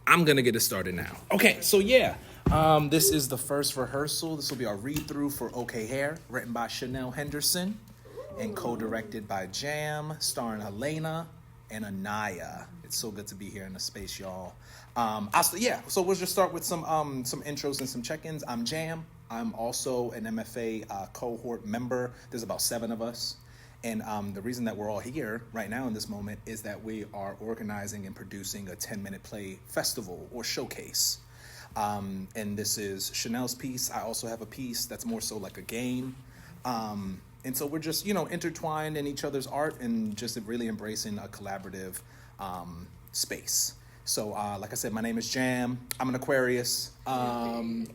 I'm going to get it started now. Okay, so this is the first rehearsal. This will be our read-through for OK Hair, written by Chanel Henderson and co-directed by Jam, starring Helena and Anaya. It's so good to be here in the space, y'all. So we'll just start with some intros and some check-ins. I'm Jam. I'm also an MFA cohort member. There's about 7 of us. And the reason that we're all here right now in this moment is that we are organizing and producing a 10-minute play festival or showcase. And this is Chanel's piece. I also have a piece that's more so like a game. And so we're just, intertwined in each other's art and just really embracing a collaborative space. So like I said, my name is Jam. I'm an Aquarius. I'm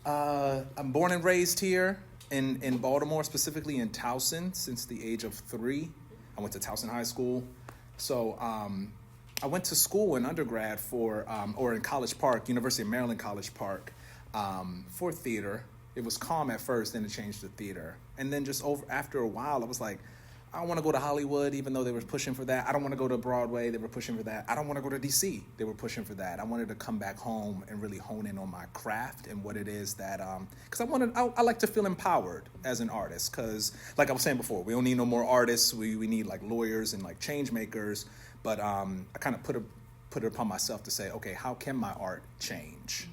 born and raised here in Baltimore, specifically in Towson, since the age of 3. I went to Towson High School. So I went to school in undergrad or in College Park, University of Maryland College Park, for theater. It was comm at first, then it changed to theater. And then after a while, I was like, I don't want to go to Hollywood, even though they were pushing for that. I don't want to go to Broadway. They were pushing for that. I don't want to go to D.C. They were pushing for that. I wanted to come back home and really hone in on my craft and what it is that, because I like to feel empowered as an artist. Because, like I was saying before, we don't need no more artists. We need like lawyers and like change makers. But I kind of put it upon myself to say, okay, how can my art change,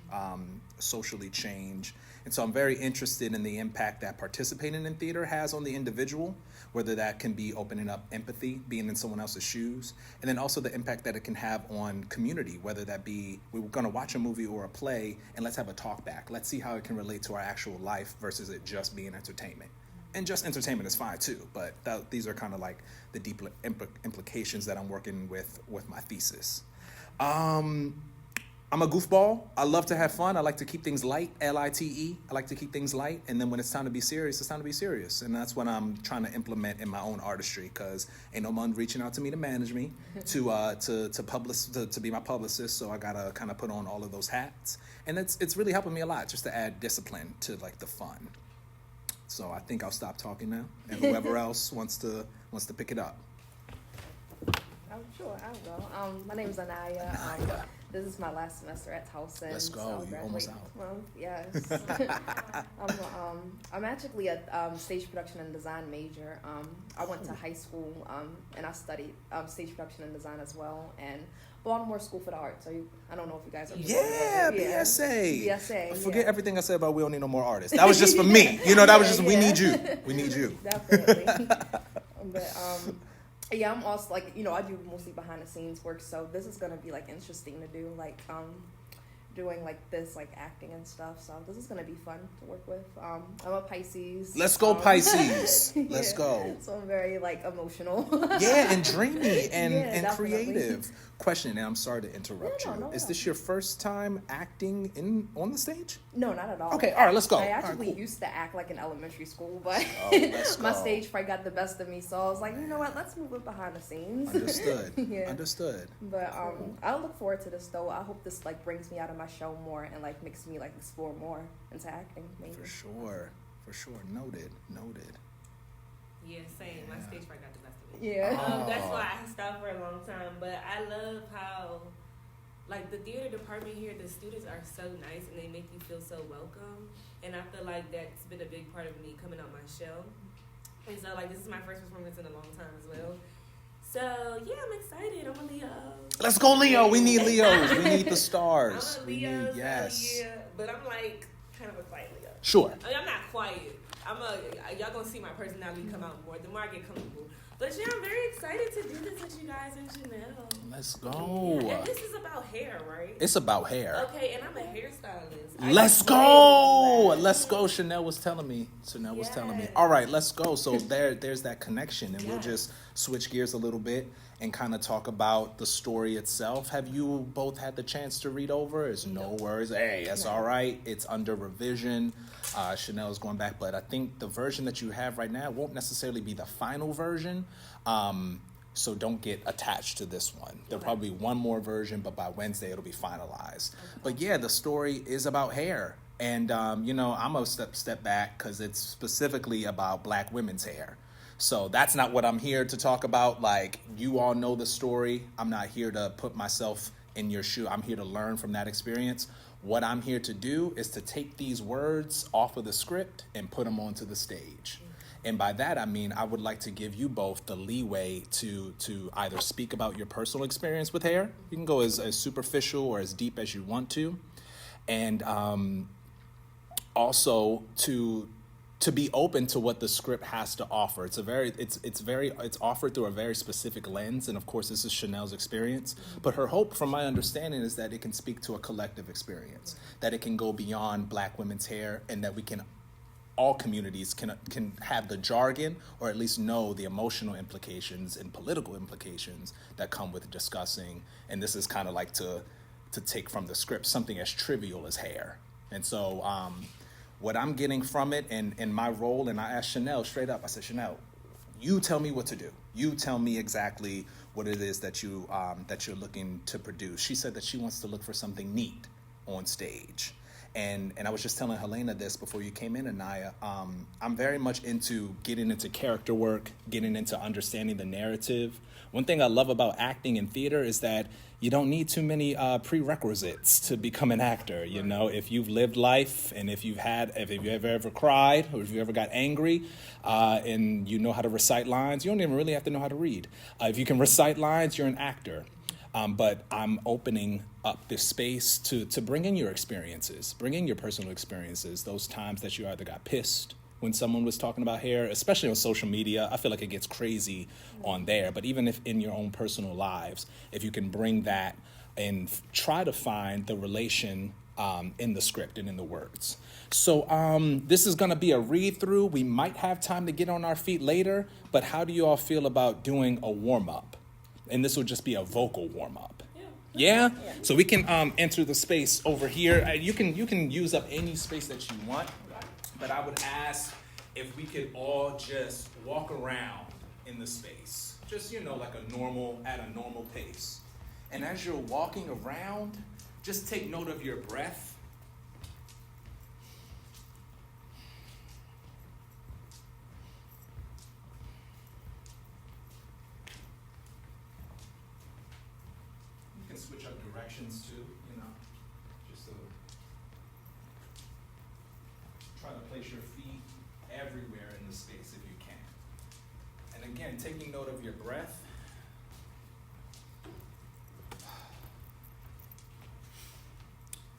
socially change? And so I'm very interested in the impact that participating in theater has on the individual, whether that can be opening up empathy, being in someone else's shoes, and then also the impact that it can have on community, whether that be we're going to watch a movie or a play and let's have a talk back. Let's see how it can relate to our actual life versus it just being entertainment. And just entertainment is fine too, but these are kind of like the deep implications that I'm working with my thesis. I'm a goofball. I love to have fun. I like to keep things light, L-I-T-E. I like to keep things light. And then when it's time to be serious, it's time to be serious. And that's what I'm trying to implement in my own artistry, because ain't no one reaching out to me to manage me, to be my publicist. So I got to kind of put on all of those hats. And it's really helping me a lot just to add discipline to like the fun. So I think I'll stop talking now. And whoever else wants to pick it up. Sure, I'll go. My name is Anaya. This is my last semester at Towson. Let's go. You're almost out. Well, yes. I'm actually a stage production and design major. I went to high school and I studied stage production and design as well. And Baltimore School for the Arts. I don't know if you guys are BSA. BSA. Forget everything I said about we don't need no more artists. That was just for me. That was just we need you. We need you. Definitely. But I'm also I do mostly behind the scenes work, so this is gonna be like interesting to do, doing like this, like acting and stuff. So this is gonna be fun to work with. I'm a Pisces. Let's go Pisces. Let's go. So I'm very emotional. Yeah, and dreamy and creative. Question, and I'm sorry to interrupt you. No, Is this your first time acting on the stage? No, not at all. Okay, all right, let's go. I actually used to act like in elementary school, but my stage fright got the best of me. So I was like, you know what? Let's move it behind the scenes. Understood. Yeah. Understood. But I look forward to this though. I hope this brings me out of my shell more and makes me explore more into acting. Maybe. For sure. Noted. Yeah, same. My stage fright got the best of me. Yeah. That's why I stopped for a long time. But I love how, the theater department here, the students are so nice and they make you feel so welcome. And I feel like that's been a big part of me coming out my shell. And so, this is my first performance in a long time as well. So, yeah, I'm excited. I'm a Leo. Let's go, Leo. We need Leos. We need the stars. I'm a Leo. Yes. Yeah, but I'm kind of a quiet Leo. Sure. I'm not quiet. Y'all gonna see my personality come out more the more I get comfortable. But yeah, I'm very excited to do this with you guys and Chanel. Let's go. Yeah. And this is about hair, right? It's about hair. Okay, and I'm a hairstylist. Let's go. Let's go. Chanel was telling me. All right, let's go. So there's that connection, and we'll just switch gears a little bit and kind of talk about the story itself. Have you both had the chance to read over? It's no worries. Hey, that's all right. It's under revision. Chanel is going back, but I think the version that you have right now won't necessarily be the final version. So don't get attached to this one. There'll probably be one more version, but by Wednesday it'll be finalized. But yeah, the story is about hair. And, I'm going to step back because it's specifically about Black women's hair. So that's not what I'm here to talk about. You all know the story. I'm not here to put myself in your shoe. I'm here to learn from that experience. What I'm here to do is to take these words off of the script and put them onto the stage. And by that, I mean, I would like to give you both the leeway to either speak about your personal experience with hair. You can go as superficial or as deep as you want to. And also to be open to what the script has to offer. It's offered through a very specific lens, and of course this is Chanel's experience. But her hope, from my understanding, is that it can speak to a collective experience, that it can go beyond Black women's hair, and that we can, all communities can have the jargon, or at least know the emotional implications and political implications that come with discussing. And this is kind of like to take from the script something as trivial as hair. And so what I'm getting from it and my role, and I asked Chanel straight up, I said, Chanel, you tell me what to do. You tell me exactly what it is that you're looking to produce. She said that she wants to look for something neat on stage. And I was just telling Helena this before you came in, Anaya. I'm very much into getting into character work, getting into understanding the narrative. One thing I love about acting in theater is that you don't need too many prerequisites to become an actor. You know, if you've lived life, and if you've ever cried, or if you ever got angry, and you know how to recite lines, you don't even really have to know how to read. If you can recite lines, you're an actor. But I'm opening up this space to bring in your experiences, bring in your personal experiences, those times that you either got pissed when someone was talking about hair, especially on social media. I feel like it gets crazy on there. But even if in your own personal lives, if you can bring that and try to find the relation in the script and in the words. So this is going to be a read-through. We might have time to get on our feet later, but how do you all feel about doing a warm-up? And this will just be a vocal warm-up. Yeah? So we can enter the space over here. You can use up any space that you want, but I would ask if we could all just walk around in the space. Just, at a normal pace. And as you're walking around, just take note of your breath. Switch up directions too, just to try to place your feet everywhere in the space if you can. And again, taking note of your breath.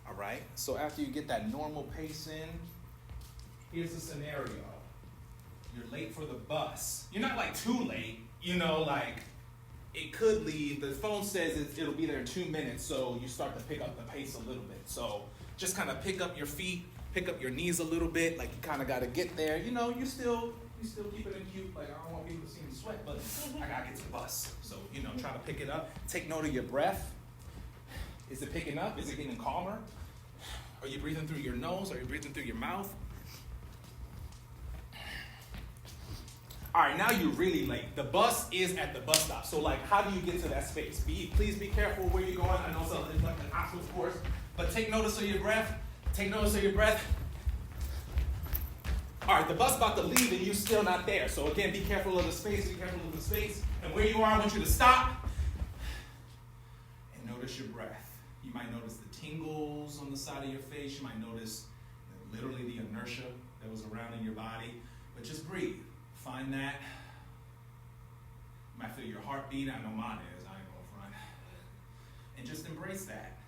All right, so after you get that normal pace in, here's the scenario. You're late for the bus. You're not too late, it could leave. The phone says it'll be there in 2 minutes, so you start to pick up the pace a little bit. So just kind of pick up your feet, pick up your knees a little bit, you kind of got to get there. You still keep it in cute. I don't want people to see me sweat, but I got to get to the bus. So, try to pick it up. Take note of your breath. Is it picking up? Is it getting calmer? Are you breathing through your nose? Are you breathing through your mouth? All right, now you're really late. The bus is at the bus stop. So, how do you get to that space? Please be careful where you're going. I know it's an obstacle course, but take notice of your breath. Take notice of your breath. All right, the bus about to leave and you're still not there. So again, be careful of the space. Be careful of the space. And where you are, I want you to stop and notice your breath. You might notice the tingles on the side of your face. You might notice literally the inertia that was around in your body. But just breathe. Find that. You might feel your heartbeat. I know mine is. I ain't gonna front. And just embrace that.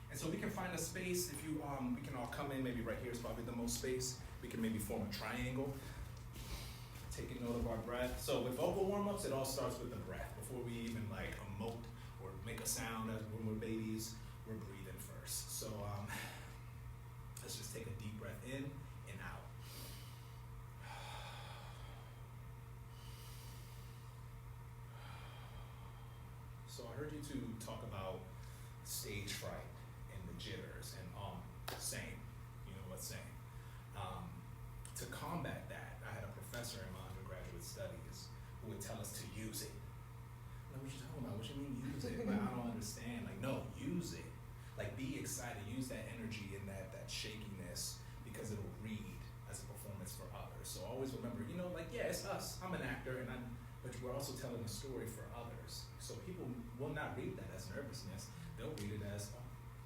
And so we can find a space. If you, we can all come in. Maybe right here is probably the most space. We can maybe form a triangle. Taking note of our breath. So with vocal warm-ups, it all starts with the breath. Before we even emote or make a sound as when we're babies, we're breathing first. So let's just take a deep breath in and out. So I heard you two talk about stage fright and the jitters and same, what's same. To combat that, I had a professor in my undergraduate studies who would tell us to use it. What you talking about? What you mean use it? I don't understand. No, use it. Be excited. Use that energy and that shakiness because it'll read as a performance for others. So always remember, yeah, it's us. I'm an actor, but we're also telling a story for others. So people will not read that as nervousness. they'll read it as, oh,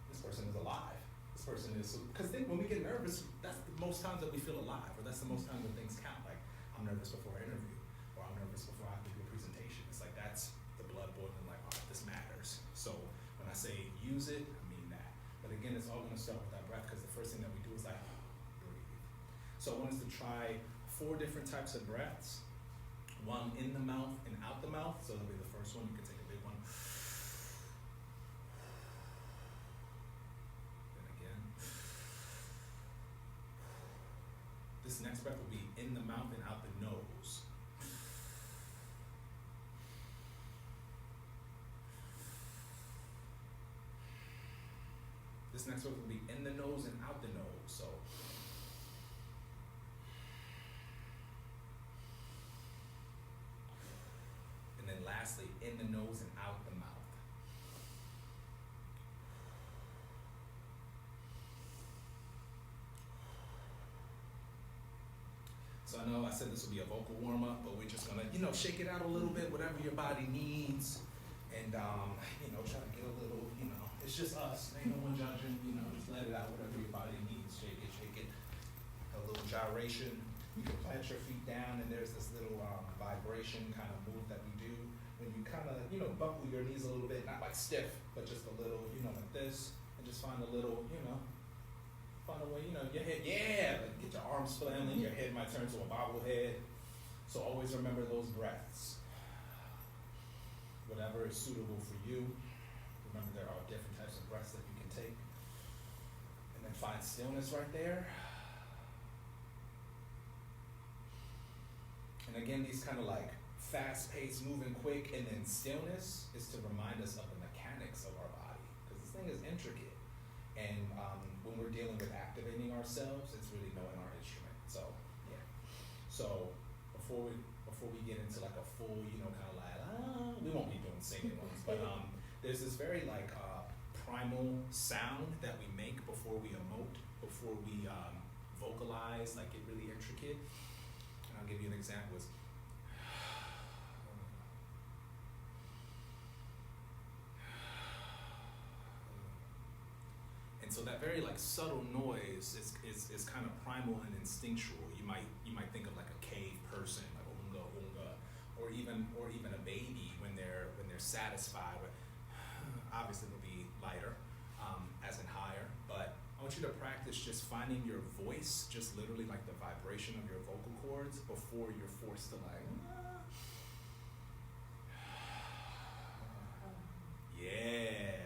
this person is alive. This person is, because when we get nervous, that's the most times that we feel alive, or that's the most times that things count. Like, I'm nervous before I interview, or I'm nervous before I have to do a presentation. It's like, that's the blood boiling, like, all right, this matters. So when I say use it, I mean that. But again, it's all gonna start with that breath, because the first thing that we do is like, breathe. So I want us to try 4 different types of breaths. One in the mouth and out the mouth. So that'll be the first one. You can take a big one. Then again. This next breath will be in the mouth and out the nose. This next breath will be in the nose and out the nose. So and then lastly, in the nose and out the mouth. So I know I said this will be a vocal warm-up, but we're just gonna, shake it out a little bit, whatever your body needs, and try to get a little, it's just us, ain't no one judging, just let it out, whatever your body needs, shake it, a little gyration. You can plant your feet down, and there's this little vibration kind of move that we do when you kind of, buckle your knees a little bit, not like stiff, but just a little, like this, and just find a little, find a way, your head, like get your arms flailing, your head might turn to a bobblehead. So always remember those breaths. Whatever is suitable for you. Remember there are different types of breaths that you can take. And then find stillness right there. And again, these kind of like fast-paced, moving quick, and then stillness is to remind us of the mechanics of our body. Because this thing is intricate. And when we're dealing with activating ourselves, it's really knowing our instrument. So, yeah. So before we get into like a full, kind of like, we won't be doing singing ones, but there's this very like primal sound that we make before we emote, before we vocalize, like get really intricate. And I'll give you an example. It's, and so that very like subtle noise is kind of primal and instinctual. You might think of like a cave person, like unga unga, or even a baby when they're satisfied. But obviously it'll be lighter, as in higher. But I want you to practice just finding your voice, just literally like the vibration of your vocal cords before you're forced to like. Yeah.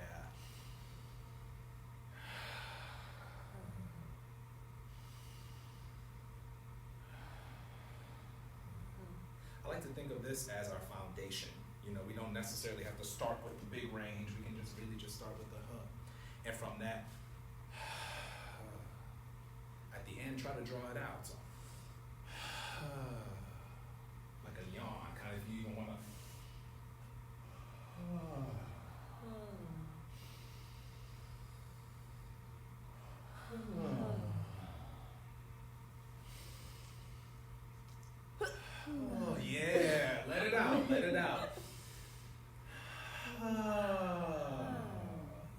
I like to think of this as our foundation. We don't necessarily have to start with the big range. We can just really just start with the huh. And from that, at the end, try to draw it out. So, like a yawn, kind of if you even want to. Oh yeah, let it out, let it out.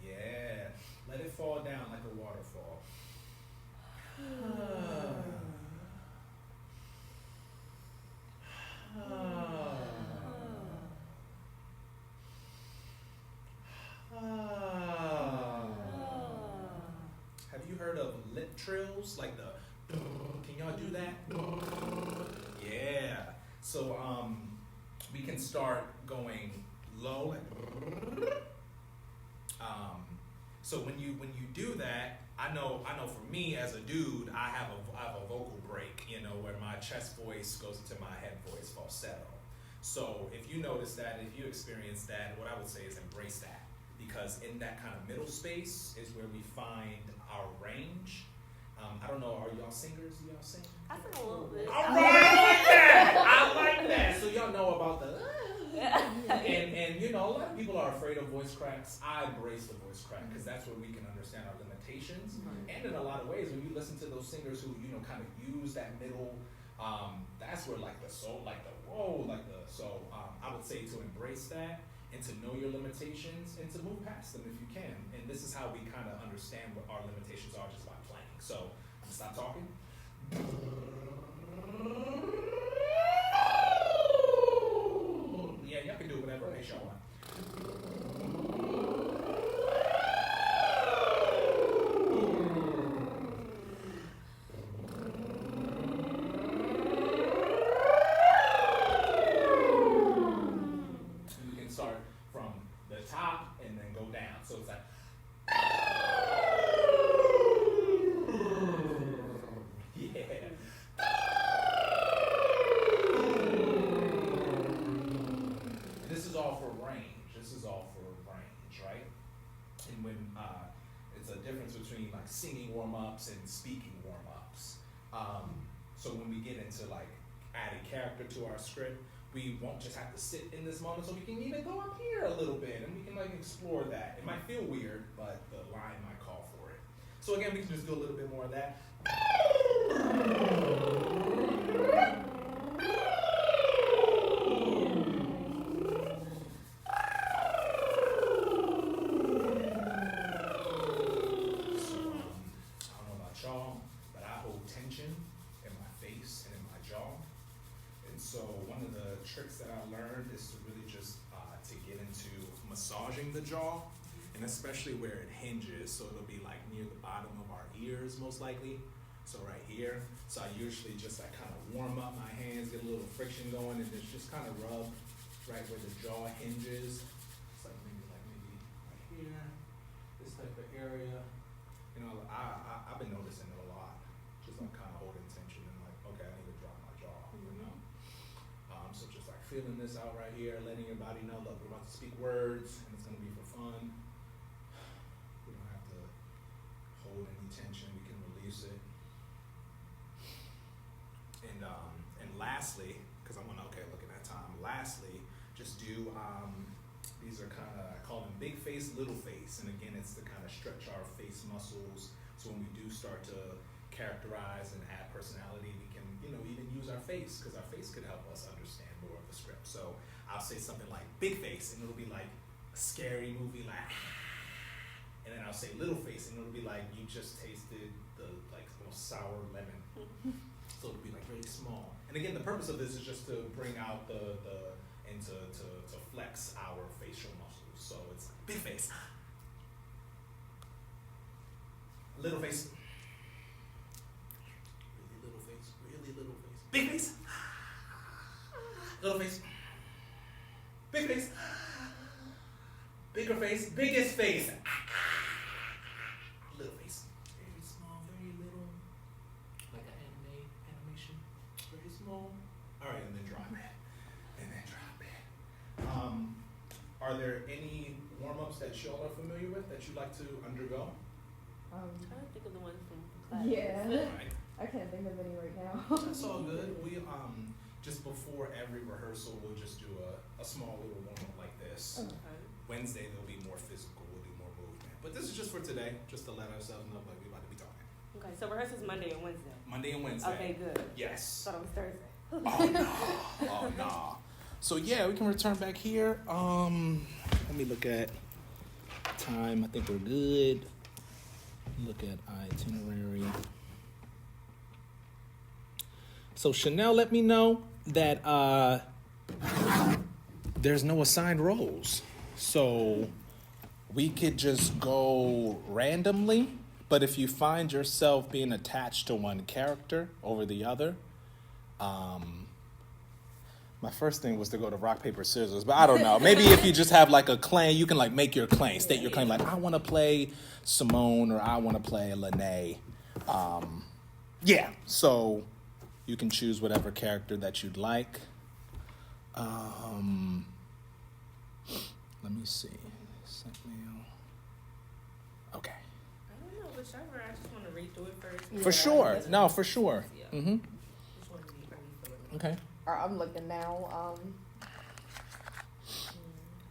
Yeah, let it fall down like a waterfall. Have you heard of lip trills? Like the, can y'all do that? Yeah. So we can start going low. So when you do that, I know for me as a dude, I have a vocal break, where my chest voice goes into my head voice falsetto. So if you notice that, if you experience that, what I would say is embrace that, because in that kind of middle space is where we find our range. I don't know, are y'all singers? Do y'all sing? I sing a little bit. All right, I like that. So y'all know about the and a lot of people are afraid of voice cracks. I embrace the voice crack because that's where we can understand our limitations. And in a lot of ways, when you listen to those singers who kind of use that middle, that's where like the soul, like the whoa, like the so I would say to embrace that and to know your limitations and to move past them if you can. And this is how we kind of understand what our limitations are just by playing. So I'm gonna stop talking. Yeah, y'all can do whatever pace y'all want. And we can start from the top and then go down. So it's like yeah. This is all for range. This is all for range, right? And when it's a difference between like singing warm-ups and speaking warm-ups. So when we get into like adding character to our script, we won't just have to sit in this moment, so we can even go up here a little bit and we can like explore that. It might feel weird, but the line might call for it. So again, we can just do a little bit more of that. Tricks that I learned is to really just to get into massaging the jaw, and especially where it hinges, so it'll be like near the bottom of our ears most likely, so right here. So I usually just like kind of warm up my hands, get a little friction going, and just kind of rub right where the jaw hinges. It's like maybe right here, this type of area. You know, I've been noticing it a lot, just like kind of holding tension and like, okay, I need to drop my jaw, you know. So just like feeling this out right here, letting your body know, look, we're about to speak words, and it's gonna be for fun. We don't have to hold any tension, we can release it. And lastly, because I'm gonna, looking at time, lastly, just do, these are kind of, I call them big face, little face, and again, it's to kind of stretch our face muscles, so when we do start to characterize and add personality, we can, even use our face, because our face could help us understand more of the script. So I'll say something like big face, and it'll be like a scary movie, like, and then I'll say little face, and it'll be like you just tasted the like most sour lemon. So it'll be like really small. And again, the purpose of this is just to bring out the and to flex our facial muscles. So it's like big face, little face. Big face, little face, big face, bigger face, biggest face, little face, very small, very little, like an animation, very small. All right, and then drop it, and then drop it. Are there any warm-ups that y'all are familiar with that you'd like to undergo? I don't think of the one from class. Yeah. Right. I can't think of any right now. That's all good. We just before every rehearsal, we'll just do a small little warm-up like this. Okay. Wednesday there'll be more physical, we'll do more movement. But this is just for today, just to let ourselves know like we're about to be talking. Okay, so rehearsal's Monday and Wednesday. Monday and Wednesday. Okay, good. Yes. Thought it was Thursday. Oh no. Oh no. So yeah, we can return back here. Let me look at time. I think we're good. Look at itinerary. So Chanel let me know that there's no assigned roles. So we could just go randomly, but if you find yourself being attached to one character over the other, my first thing was to go to rock, paper, scissors, but I don't know. Maybe if you just have like a claim, you can like make your claim, state your claim, like I want to play Simone or I want to play Lene. Yeah, so you can choose whatever character that you'd like. Let me see. Sent mail. Okay. I don't know, whichever. I just want to read through it first. For sure. No, for sure. Yeah. Mm-hmm. Just want to be ready for it. Okay. I'm looking now. I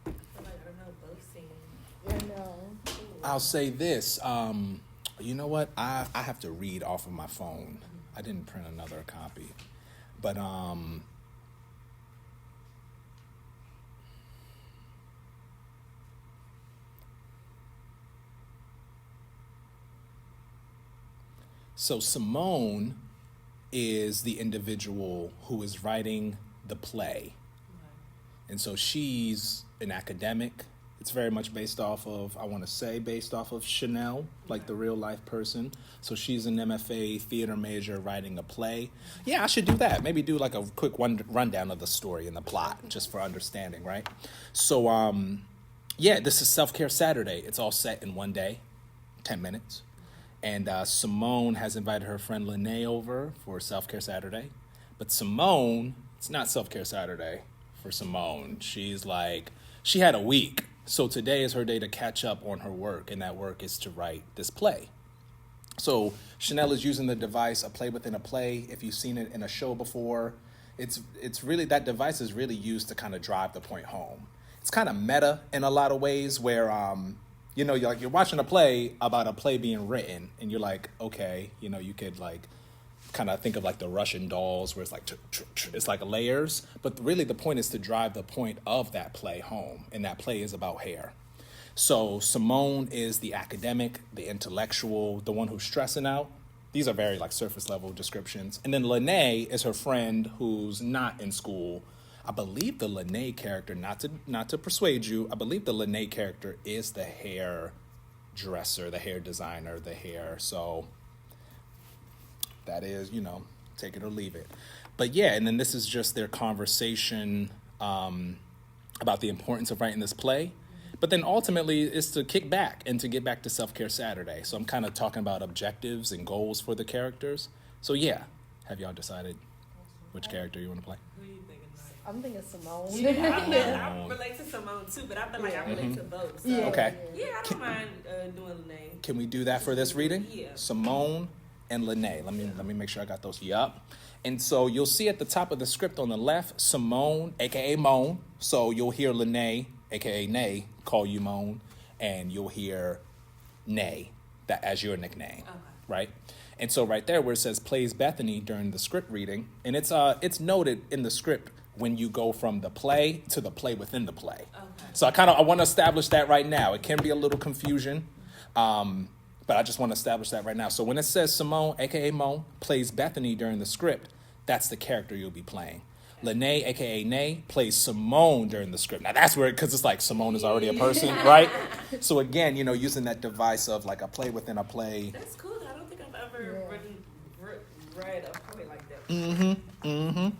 feel like, I don't know, both singing. I know. I'll say this. You know what? I have to read off of my phone. I didn't print another copy. But So Simone is the individual who is writing the play. And so she's an academic. It's very much based off of, I want to say, based off of Chanel, like the real life person. So she's an MFA theater major writing a play. Yeah, I should do that. Maybe do like a quick rundown of the story and the plot, just for understanding, right? So, yeah, this is Self-Care Saturday. It's all set in one day, 10 minutes. And Simone has invited her friend Lene over for Self-Care Saturday. But Simone, it's not Self-Care Saturday for Simone. She's like, she had a week. So today is her day to catch up on her work, and that work is to write this play. So Chanel is using the device, a play within a play. If you've seen it in a show before, it's really, that device is really used to kind of drive the point home. It's kind of meta in a lot of ways where, you're watching a play about a play being written, and you're like, okay, you could like kind of think of like the Russian dolls where it's like it's like layers, but really the point is to drive the point of that play home, and that play is about hair. So Simone is the academic, the intellectual, the one who's stressing out. These are very like surface level descriptions. And then Lene is her friend who's not in school. I believe the Lene character, not to persuade you, I believe the Lene character is the hair dresser, the hair designer, the hair. So that is, take it or leave it. But yeah, and then this is just their conversation about the importance of writing this play. But then ultimately it's to kick back and to get back to Self-Care Saturday. So I'm kind of talking about objectives and goals for the characters. So yeah, have y'all decided which character you want to play? Who you thinking? I'm thinking Simone. I relate to Simone too, but I feel like I relate to both. So. Yeah. Okay. Yeah, I don't mind doing Lene. Can we do that for this reading? Yeah. Simone and Lene. Let me make sure I got those. Yup. And so you'll see at the top of the script on the left, Simone, aka Moan. So you'll hear Lene, aka Nay, call you Moan, and you'll hear Nay, that as your nickname. Okay. Right? And so right there where it says plays Bethany during the script reading, and it's noted in the script when you go from the play to the play within the play. Okay. So I want to establish that right now. It can be a little confusion, but I just want to establish that right now. So when it says Simone, aka Mo, plays Bethany during the script, that's the character you'll be playing. Lene, aka Nay, plays Simone during the script. Now that's where, because it's like Simone is already a person, right? So again, using that device of like a play within a play. That's cool. I don't think I've ever read a poet like that.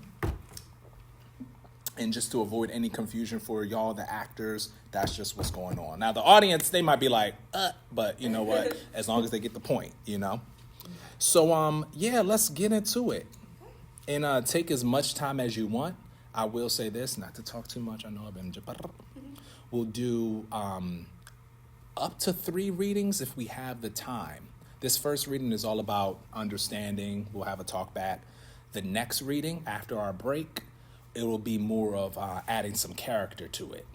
And just to avoid any confusion for y'all, the actors, that's just what's going on. Now, the audience, they might be like, but you know what? As long as they get the point, So, yeah, let's get into it. And take as much time as you want. I will say this, not to talk too much. I know I've been... We'll do up to 3 readings if we have the time. This first reading is all about understanding. We'll have a talk back. The next reading, after our break, it will be more of adding some character to it.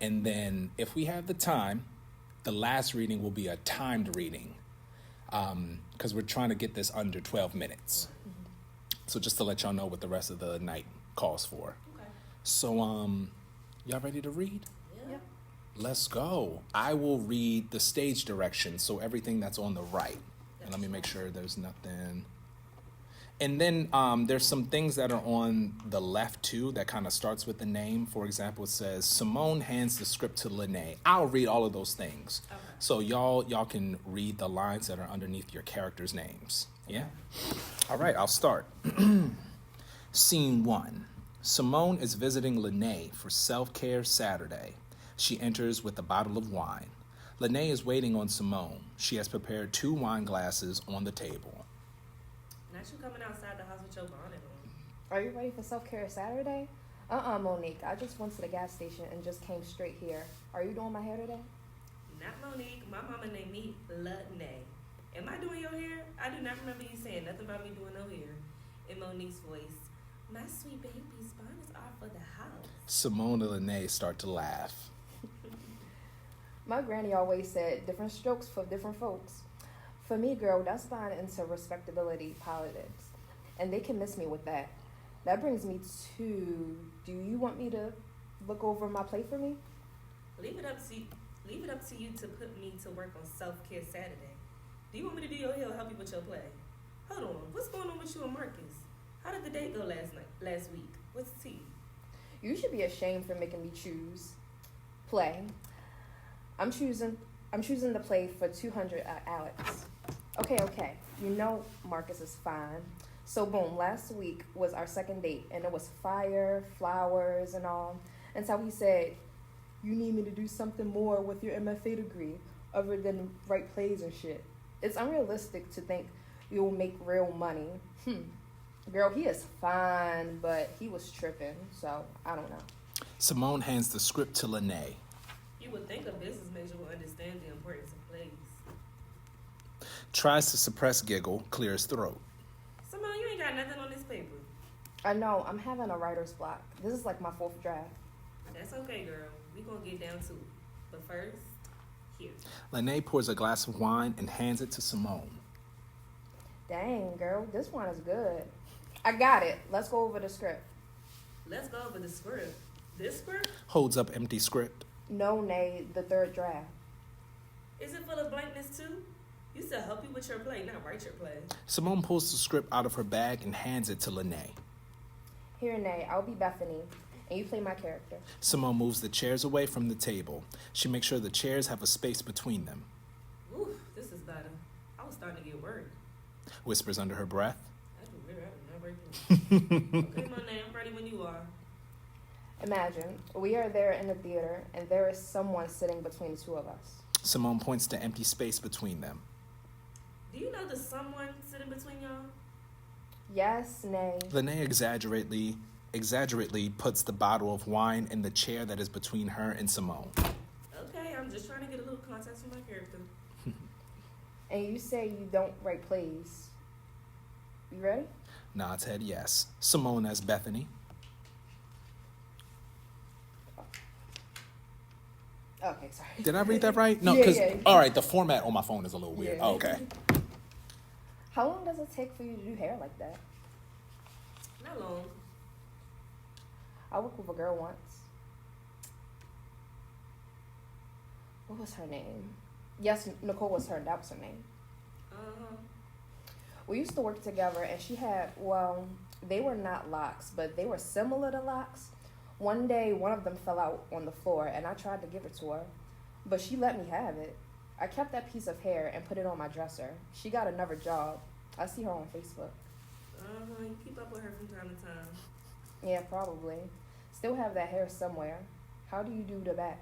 And then if we have the time, the last reading will be a timed reading because we're trying to get this under 12 minutes. So just to let y'all know what the rest of the night calls for. Okay. So y'all ready to read? Yeah. Let's go. I will read the stage direction, so everything that's on the right. And let me make sure there's nothing... And then there's some things that are on the left, too, that kind of starts with the name. For example, it says, Simone hands the script to Lene. I'll read all of those things. Okay. So y'all can read the lines that are underneath your characters' names. Yeah? All right, I'll start. Scene 1. Simone is visiting Lene for Self-Care Saturday. She enters with a bottle of wine. Lene is waiting on Simone. She has prepared 2 wine glasses on the table. Not you coming outside the house with your bonnet on. Are you ready for Self-Care Saturday? Monique. I just went to the gas station and just came straight here. Are you doing my hair today? Not Monique. My mama named me Lene. Am I doing your hair? I do not remember you saying nothing about me doing no hair. In Monique's voice, my sweet baby's bonnets are for the house. Simone and Lene start to laugh. My granny always said different strokes for different folks. For me, girl, that's buying into respectability politics. And they can miss me with that. That brings me to, do you want me to look over my plate for me? Leave it up to you to put me to work on Self-Care Saturday. Do you want me to do your hair or help you with your play? Hold on. What's going on with you and Marcus? How did the date go last week? What's the tea? You should be ashamed for making me choose. Play. I'm choosing to play for 200 Alex. Okay. You know Marcus is fine. So boom, last week was our second date, and it was fire, flowers, and all. And so he said, you need me to do something more with your MFA degree other than write plays and shit. It's unrealistic to think you'll make real money. Girl, he is fine, but he was tripping, so I don't know. Simone hands the script to Lene. You would think a business major would understand the importance of plays. Tries to suppress giggle, clears throat. Simone, you ain't got nothing on this paper. I know, I'm having a writer's block. This is like my 4th draft. That's okay, girl. We gonna get down to it. But first, here. Lene pours a glass of wine and hands it to Simone. Dang, girl, this one is good. I got it. Let's go over the script. Let's go over the script. This script? Holds up empty script. No, Nay, the 3rd draft. Is it full of blankness too? You said help you with your play, not write your play. Simone pulls the script out of her bag and hands it to Lene. Here, Nay, I'll be Bethany, and you play my character. Simone moves the chairs away from the table. She makes sure the chairs have a space between them. Ooh, this is better. I was starting to get worried. Whispers under her breath. That's weird. Okay, Monet, I'm ready when you are. Imagine, we are there in the theater, and there is someone sitting between the two of us. Simone points to empty space between them. Do you know there's someone sitting between y'all? Yes, Nay. Lene exaggerately puts the bottle of wine in the chair that is between her and Simone. Okay, I'm just trying to get a little context for my character. And you say you don't write plays. You ready? Nods head yes. Simone as Bethany. Okay, sorry. Did I read that right? No, Yeah, because, yeah. all right, the format on my phone is a little weird. Yeah. Oh, okay. How long does it take for you to do hair like that? Not long. I worked with a girl once. What was her name? Yes, Nicole was her. That was her name. Uh-huh. We used to work together, and she had, well, they were not locks, but they were similar to locks. One day, one of them fell out on the floor, and I tried to give it to her, but she let me have it. I kept that piece of hair and put it on my dresser. She got another job. I see her on Facebook. Uh-huh. You keep up with her from time to time. Yeah, probably. Still have that hair somewhere. How do you do the back?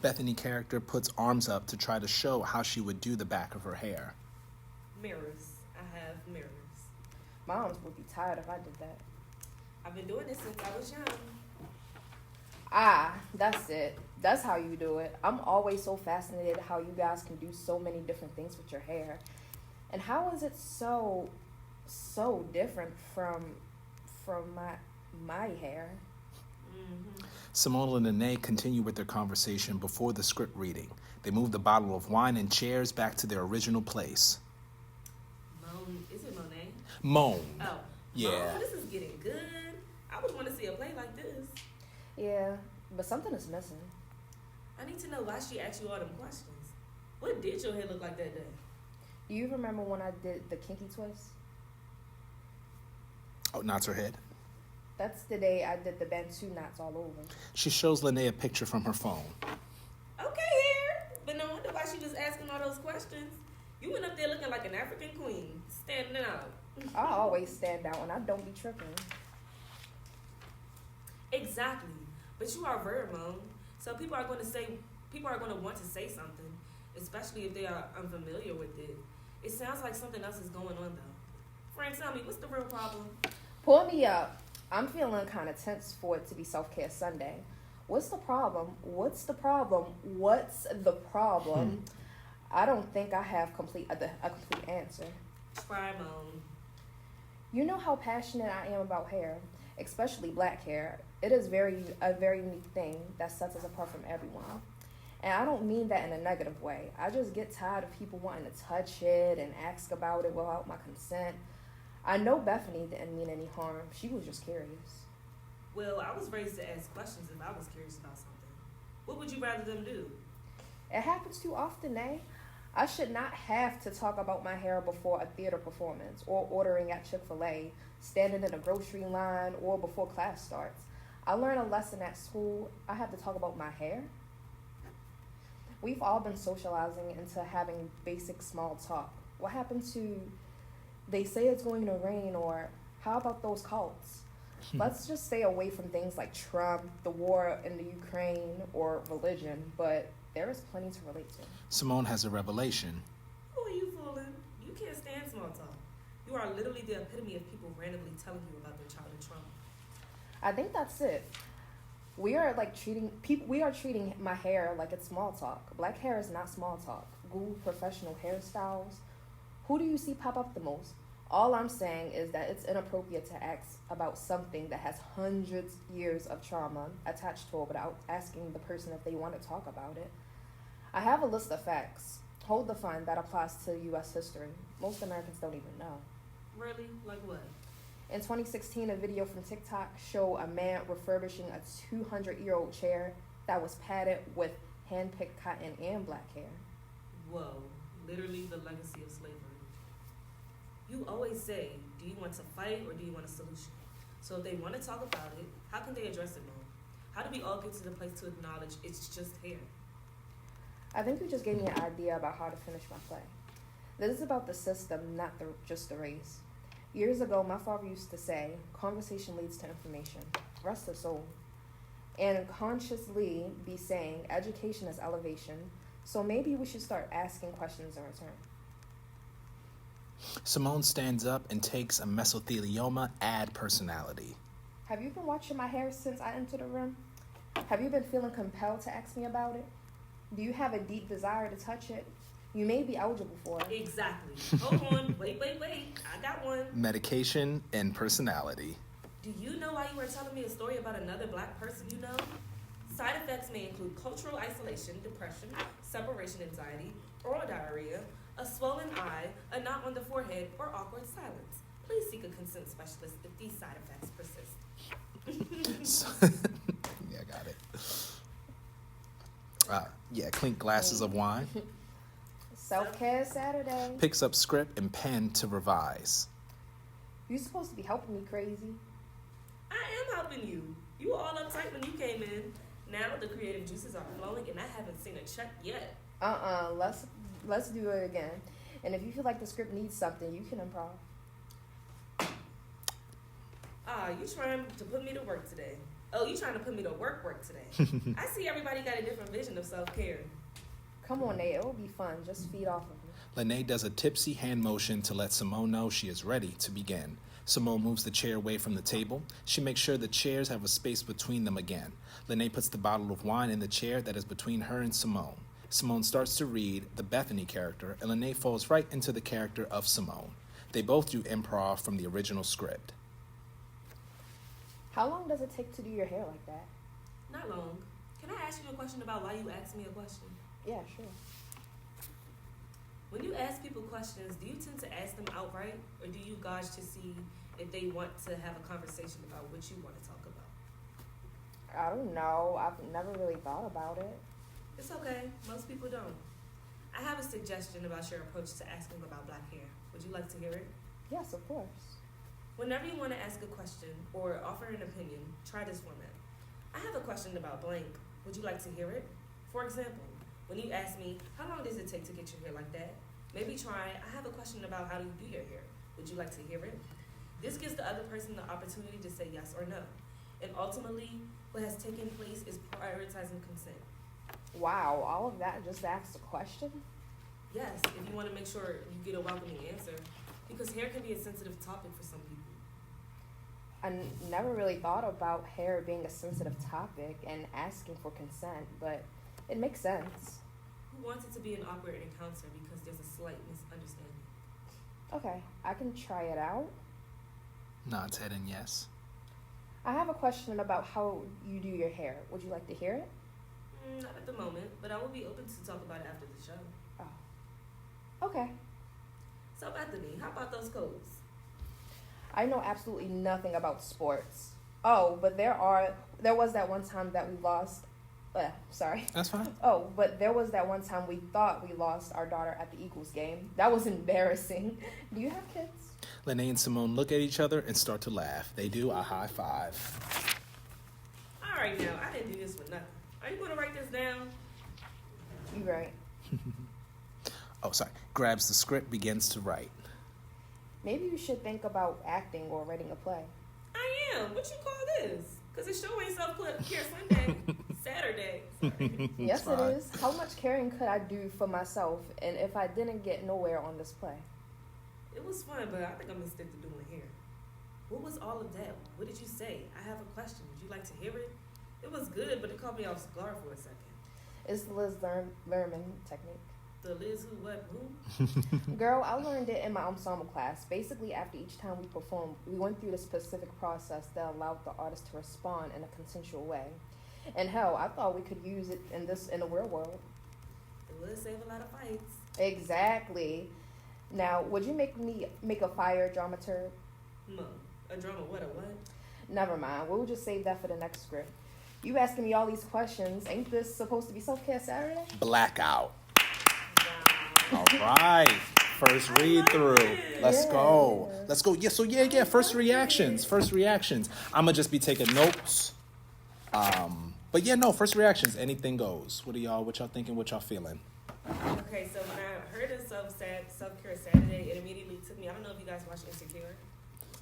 Bethany character puts arms up to try to show how she would do the back of her hair. Mirrors. I have mirrors. My arms would be tired if I did that. I've been doing this since I was young. Ah, that's it. That's how you do it. I'm always so fascinated how you guys can do so many different things with your hair. And how is it so different from my hair? Mm-hmm. Simone and Nene continue with their conversation before the script reading. They move the bottle of wine and chairs back to their original place. Is it Monet? Moan. Oh. Yeah. Oh, this is getting good. I would want to see a play like this. Yeah, but something is missing. I need to know why she asked you all them questions. What did your hair look like that day? Do you remember when I did the kinky twist? Oh, nods her head. That's the day I did the Bantu knots all over. She shows Lene a picture from her phone. Okay, here. But no wonder why she was asking all those questions. You went up there looking like an African queen, standing out. I always stand out when I don't be tripping. Exactly. But you are Virgo, so people are going to want to say something, especially if they are unfamiliar with it. It sounds like something else is going on though. Frank, tell me, what's the real problem? Pull me up. I'm feeling kind of tense for it to be Self-Care Sunday. What's the problem? What's the problem? What's the problem? I don't think I have a complete answer. Try Moan. You know how passionate I am about hair, especially black hair. It is a very unique thing that sets us apart from everyone. And I don't mean that in a negative way. I just get tired of people wanting to touch it and ask about it without my consent. I know Bethany didn't mean any harm. She was just curious. Well, I was raised to ask questions if I was curious about something. What would you rather them do? It happens too often, eh? I should not have to talk about my hair before a theater performance or ordering at Chick-fil-A, standing in a grocery line, or before class starts. I learned a lesson at school. I have to talk about my hair. We've all been socializing into having basic small talk. What happened to they say it's going to rain, or how about those cults? Let's just stay away from things like Trump, the war in the Ukraine, or religion, but there is plenty to relate to. Simone has a revelation. Who are you fooling? You can't stand small talk. You are literally the epitome of people randomly telling you about their childhood trauma. I think that's it. We are treating my hair like it's small talk. Black hair is not small talk. Google professional hairstyles. Who do you see pop up the most? All I'm saying is that it's inappropriate to ask about something that has hundreds years of trauma attached to it without asking the person if they want to talk about it. I have a list of facts. Hold the fun that applies to U.S. history. Most Americans don't even know. Really? Like what? In 2016, a video from TikTok showed a man refurbishing a 200-year-old chair that was padded with hand-picked cotton and black hair. Whoa, literally the legacy of slavery. You always say, do you want to fight or do you want a solution? So if they want to talk about it, how can they address it more? How do we all get to the place to acknowledge it's just hair? I think you just gave me an idea about how to finish my play. This is about the system, not just the race. Years ago, my father used to say, conversation leads to information. Rest his soul. And consciously be saying, education is elevation, so maybe we should start asking questions in return. Simone stands up and takes a mesothelioma ad personality. Have you been watching my hair since I entered the room? Have you been feeling compelled to ask me about it? Do you have a deep desire to touch it? You may be eligible for it. Exactly. Hold on. Wait. I got one. Medication and personality. Do you know why you were telling me a story about another black person you know? Side effects may include cultural isolation, depression, separation anxiety, oral diarrhea, a swollen eye, a knot on the forehead, or awkward silence. Please seek a consent specialist if these side effects persist. Yeah, I got it. Clink glasses of wine. Self-care Saturday. Picks up script and pen to revise. You supposed to be helping me, crazy. I am helping you. You were all uptight when you came in. Now the creative juices are flowing and I haven't seen a check yet. Let's do it again. And if you feel like the script needs something, you can improv. You trying to put me to work today. Oh, you trying to put me to work today. I see everybody got a different vision of self-care. Come on, Nate. It will be fun. Just feed off of me. Lene does a tipsy hand motion to let Simone know she is ready to begin. Simone moves the chair away from the table. She makes sure the chairs have a space between them again. Lene puts the bottle of wine in the chair that is between her and Simone. Simone starts to read the Bethany character, and Lene falls right into the character of Simone. They both do improv from the original script. How long does it take to do your hair like that? Not long. Can I ask you a question about why you asked me a question? Yeah, sure. When you ask people questions, do you tend to ask them outright, or do you gauge to see if they want to have a conversation about what you want to talk about? I don't know. I've never really thought about it. It's okay. Most people don't. I have a suggestion about your approach to asking about black hair. Would you like to hear it? Yes, of course. Whenever you want to ask a question or offer an opinion, try this format. I have a question about blank. Would you like to hear it? For example, when you ask me, how long does it take to get your hair like that? Maybe try, I have a question about how do you do your hair. Would you like to hear it? This gives the other person the opportunity to say yes or no. And ultimately, what has taken place is prioritizing consent. Wow, all of that just asked a question? Yes, if you want to make sure you get a welcoming answer. Because hair can be a sensitive topic for some people. I never really thought about hair being a sensitive topic and asking for consent, but it makes sense. Who wants it to be an awkward encounter because there's a slight misunderstanding? Okay, I can try it out. Nods head and yes. I have a question about how you do your hair. Would you like to hear it? Not at the moment, but I will be open to talk about it after the show. Oh. Okay. So, Bethany, how about those codes? I know absolutely nothing about sports. Oh, but there was that one time that we lost Sorry. That's fine. Oh, but there was that one time we thought we lost our daughter at the Eagles game. That was embarrassing. Do you have kids? Lene and Simone look at each other and start to laugh. They do a high five. All right, now, I didn't do this for nothing. Are you going to write this down? You right. Oh, sorry. Grabs the script, begins to write. Maybe you should think about acting or writing a play. I am. What you call this? Because the show ain't self-care Sunday. Saturday. Sorry. Yes, fine. it is. How much caring could I do for myself, and if I didn't get nowhere on this play? It was fun, but I think I'm going to stick to doing hair. What was all of that? What did you say? I have a question. Would you like to hear it? It was good, but it caught me off guard for a second. It's the Liz Lerman technique. The Liz who, what, who? Girl, I learned it in my ensemble class. Basically, after each time we performed, we went through the specific process that allowed the artist to respond in a consensual way. And hell, I thought we could use it in the real world. It would save a lot of fights. Exactly. Now, would you make a fire dramaturg? No. A drama, what, a what? Never mind. We'll just save that for the next script. You asking me all these questions. Ain't this supposed to be Self-Care Saturday? Blackout. Wow. All right. First read through. Let's go. Let's go. Yeah, so yeah. First reactions. I'm going to just be taking notes. But yeah, no, first reactions. Anything goes. What y'all thinking? What y'all feeling? Okay, so when I heard of Self-Care Saturday, it immediately took me, I don't know if you guys watch Insecure,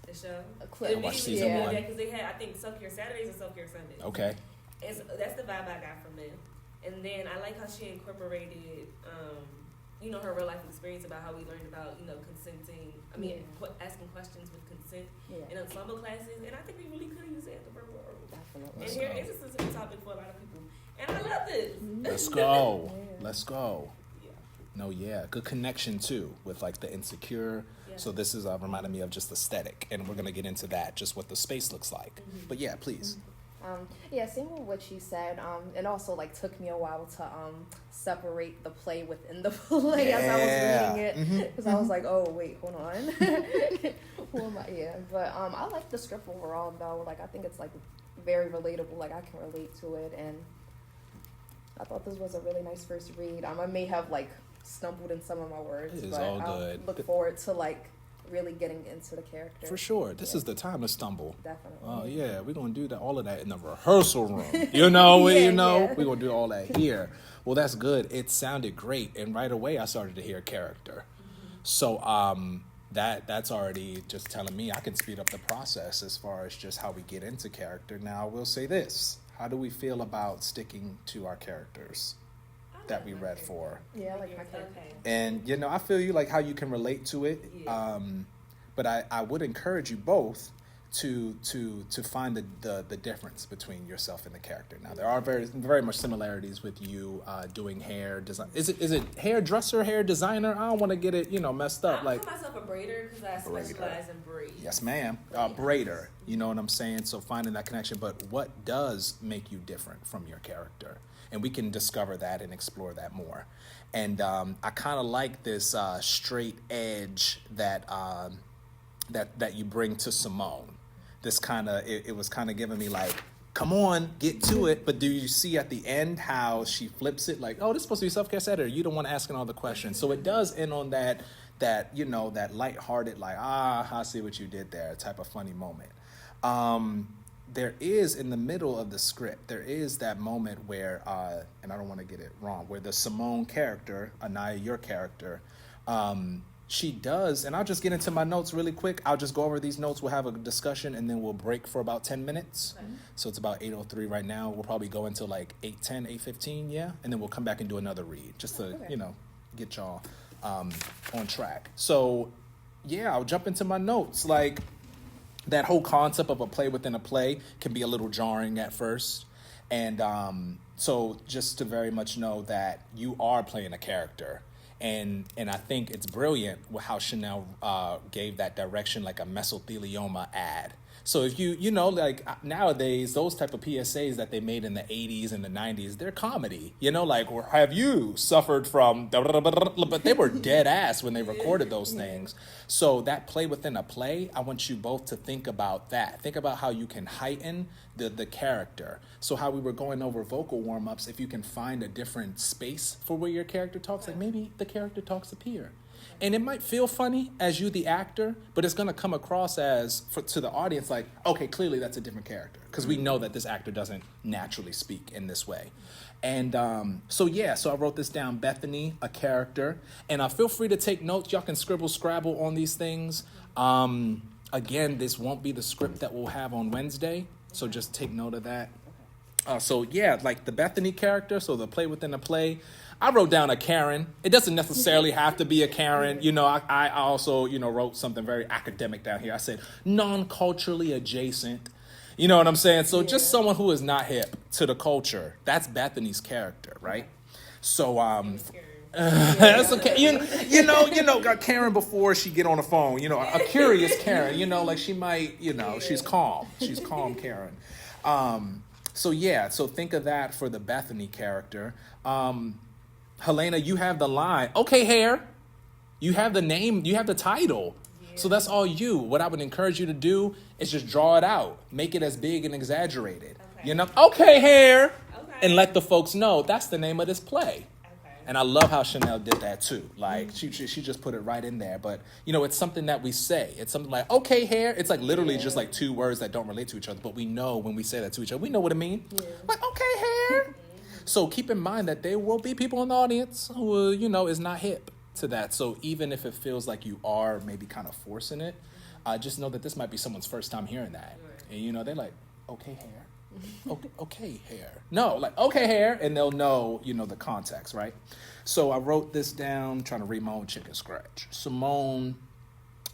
the show. A clip. It I watched immediately season took me one. there, because they had, I think, Self-Care Saturdays and Self-Care Sundays. Okay. And so that's the vibe I got from them. And then I like how she incorporated, her real life experience about how we learned about, consenting. Asking questions with consent in ensemble classes. And I think we really could use it at the real world. Definitely. And here is a sensitive topic for a lot of people. And I love this. Let's go. Yeah. Let's go. Yeah. No, yeah. Good connection, too, with, like, the Insecure. Yeah. So this is reminding me of just aesthetic. And we're going to get into that, just what the space looks like. Mm-hmm. But, yeah, please. Seeing what she said, it also took me a while to separate the play within the play as I was reading it, because I was like, oh wait, hold on, who am I? Yeah, but I like the script overall though. I think it's very relatable. I can relate to it, and I thought this was a really nice first read. I may have stumbled in some of my words, It is but all I'll good. look forward to really getting into the character. For sure. This is the time to stumble. Definitely. Oh, yeah. We're going to do all of that in the rehearsal room. We're going to do all that here. Well, that's good. It sounded great. And right away, I started to hear character. So that's already just telling me I can speed up the process as far as just how we get into character. Now, I will say this. How do we feel about sticking to our characters that we read for? Yeah, I like my character. Okay. And, I feel you how you can relate to it. Yeah. But I would encourage you both to find the difference between yourself and the character. Now, there are very, very much similarities with you doing hair design. Is it hairdresser, hair designer? I don't want to get it, messed up. I call myself a braider because I specialize in braids. Yes, ma'am. Braider. You know what I'm saying? So finding that connection. But what does make you different from your character? And we can discover that and explore that more. And I kind of like this straight edge that you bring to Simone. This kind of, it was kind of giving me come on, get to it. But do you see at the end how she flips it? Oh, this is supposed to be Self-Care Saturday. You don't want asking all the questions. So it does end on that lighthearted, I see what you did there type of funny moment. There is, in the middle of the script, there is that moment where, and I don't want to get it wrong, where the Simone character, Anaya, your character, she does, and I'll just get into my notes really quick. I'll just go over these notes. We'll have a discussion, and then we'll break for about 10 minutes. Okay. So it's about 8:03 right now. We'll probably go until 8:10, 8:15, yeah? And then we'll come back and do another read, just to, get y'all on track. So, yeah, I'll jump into my notes. That whole concept of a play within a play can be a little jarring at first. And so just to very much know that you are playing a character. And I think it's brilliant how Chanel gave that direction like a mesothelioma ad. So if you know, like nowadays, those type of PSAs that they made in the 80s and the 90s, they're comedy. You know, like, or have you suffered from, but they were dead ass when they recorded those things. So that play within a play, I want you both to think about that. Think about how you can heighten the character. So how we were going over vocal warm-ups, if you can find a different space for where your character talks, like maybe the character talks up here. And it might feel funny as you, the actor, but it's going to come across as, to the audience, like, okay, clearly that's a different character. Because we know that this actor doesn't naturally speak in this way. And so I wrote this down, Bethany, a character. And feel free to take notes. Y'all can scribble, scrabble on these things. Again, this won't be the script that we'll have on Wednesday. So just take note of that. Like the Bethany character, so the play within a play. I wrote down a Karen. It doesn't necessarily have to be a Karen. You know, I also, wrote something very academic down here. I said non-culturally adjacent. You know what I'm saying? So just someone who is not hip to the culture. That's Bethany's character, right? So, that's okay. Got Karen before she get on the phone. A curious Karen. Like she might, she's calm. She's calm Karen. So think of that for the Bethany character. Helena, you have the line. Okay, hair. You have the name. You have the title. Yeah. So that's all you. What I would encourage you to do is just draw it out. Make it as big and exaggerated. Okay. Okay, hair. Okay. And let the folks know that's the name of this play. Okay. And I love how Chanel did that too. Like she just put it right in there. But it's something that we say. It's something like okay, hair. It's like literally just like two words that don't relate to each other. But we know when we say that to each other, we know what it means. Yeah. Like okay, hair. So keep in mind that there will be people in the audience who, is not hip to that. So even if it feels like you are maybe kind of forcing it, just know that this might be someone's first time hearing that. And, they're like, okay, hair. Okay, hair. No, like, okay, hair. And they'll know, the context, right? So I wrote this down, trying to read my own chicken scratch. Simone.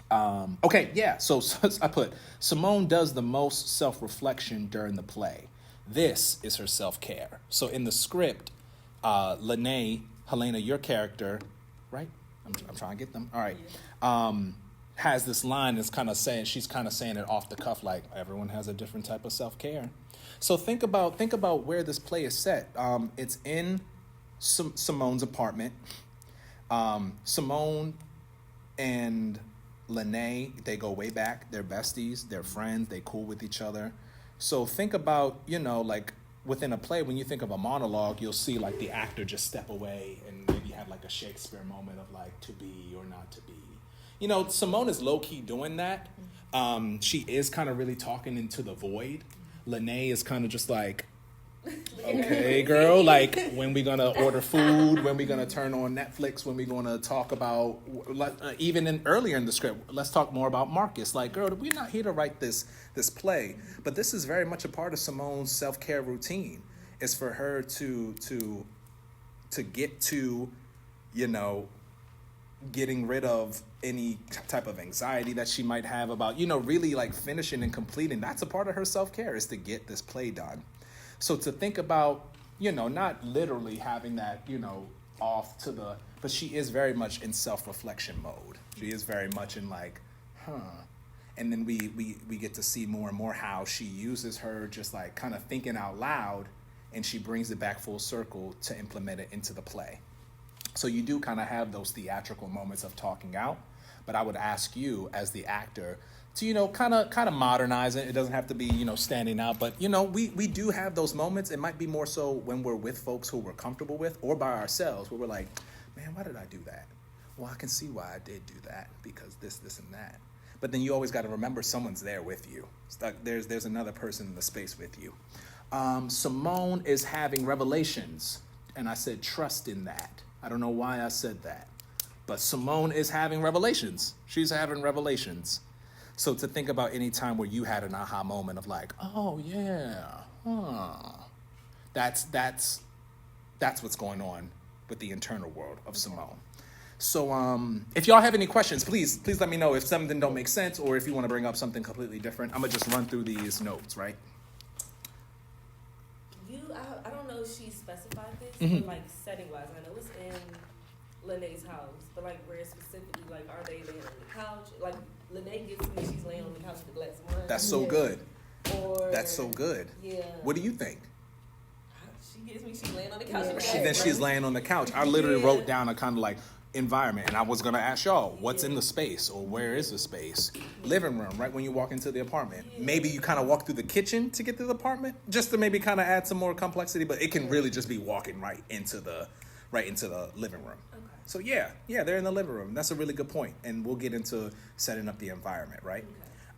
So I put, Simone does the most self-reflection during the play. This is her self-care. So in the script, Lene, Helena, your character, right? I'm trying to get them. All right. Has this line that's she's kind of saying it off the cuff, like everyone has a different type of self-care. So think about where this play is set. It's in Simone's apartment. Simone and Lene, they go way back. They're besties. They're friends. They cool with each other. So think about, like within a play, when you think of a monologue, you'll see like the actor just step away and maybe have like a Shakespeare moment of like to be or not to be. Simone is low key doing that. She is kind of really talking into the void. Lene is kind of just like, okay, girl, like when we gonna order food, when we gonna turn on Netflix, when we gonna talk about, even earlier in the script, let's talk more about Marcus. Like, girl, we're not here to write this play, but this is very much a part of Simone's self-care routine. Is for her to get to, getting rid of any type of anxiety that she might have about, really like finishing and completing. That's a part of her self-care, is to get this play done. So to think about, not literally having that, off to the, but she is very much in self-reflection mode. She is very much in like, And then we get to see more and more how she uses her just like kind of thinking out loud, and she brings it back full circle to implement it into the play. So you do kind of have those theatrical moments of talking out, but I would ask you as the actor to, kind of modernize it. It doesn't have to be, standing out, but, we do have those moments. It might be more so when we're with folks who we're comfortable with, or by ourselves, where we're like, man, why did I do that? Well, I can see why I did do that, because this, and that. But then you always got to remember someone's there with you. There's another person in the space with you. Simone is having revelations, and I said trust in that. I don't know why I said that, but Simone is having revelations. She's having revelations. So to think about any time where you had an aha moment of like, oh yeah, that's what's going on with the internal world of Simone. So if y'all have any questions, please let me know if something don't make sense, or if you want to bring up something completely different. I'm gonna just run through these notes, right? I don't know if she specified this, but like setting wise, I know it's in Lene's house, but like where specifically, like are they laying on the couch? Like Lene gets me, she's laying on the couch with a glass of wine. That's so good. Or That's so good. Yeah. What do you think? She gets me, she's laying on the couch. with a Then glass of she's wine. laying on the couch. I literally wrote down a kind of like environment, and I was gonna ask y'all, what's in the space, or where is the space? Living room, right when you walk into the apartment. Maybe you kind of walk through the kitchen to get to the apartment, just to maybe kind of add some more complexity. But it can really just be walking right into the living room. Okay. So yeah, they're in the living room. That's a really good point, and we'll get into setting up the environment, right?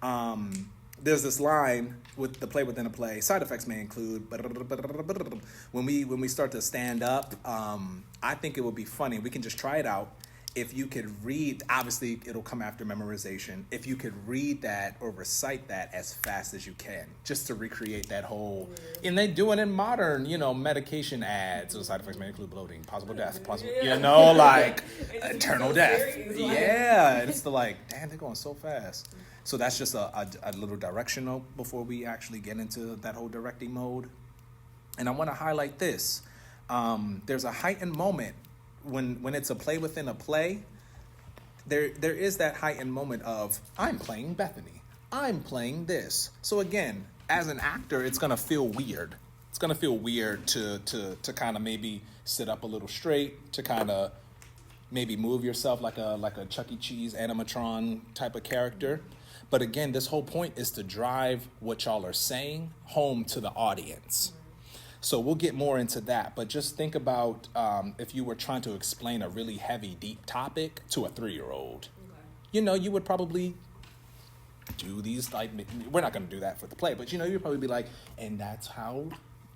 Okay. There's this line with the play within a play. Side effects may include when we start to stand up. I think it would be funny. We can just try it out. If you could read, obviously it'll come after memorization. If you could read that or recite that as fast as you can, just to recreate that whole. And they do it in modern, medication ads. So side effects may include bloating, possible death, possible, like eternal death. Yeah, it's the like, damn, they're going so fast. So that's just a little directional before we actually get into that whole directing mode. And I want to highlight this. There's a heightened moment when it's a play within a play. There is that heightened moment of, I'm playing Bethany. I'm playing this. So again, as an actor, it's going to feel weird. It's going to feel weird to kind of maybe sit up a little straight, to kind of maybe move yourself like a Chuck E. Cheese animatron type of character. But again, this whole point is to drive what y'all are saying home to the audience. So we'll get more into that. But just think about if you were trying to explain a really heavy, deep topic to a 3-year-old. Okay. You would probably do these, like, we're not going to do that for the play, but, you'd probably be like, and that's how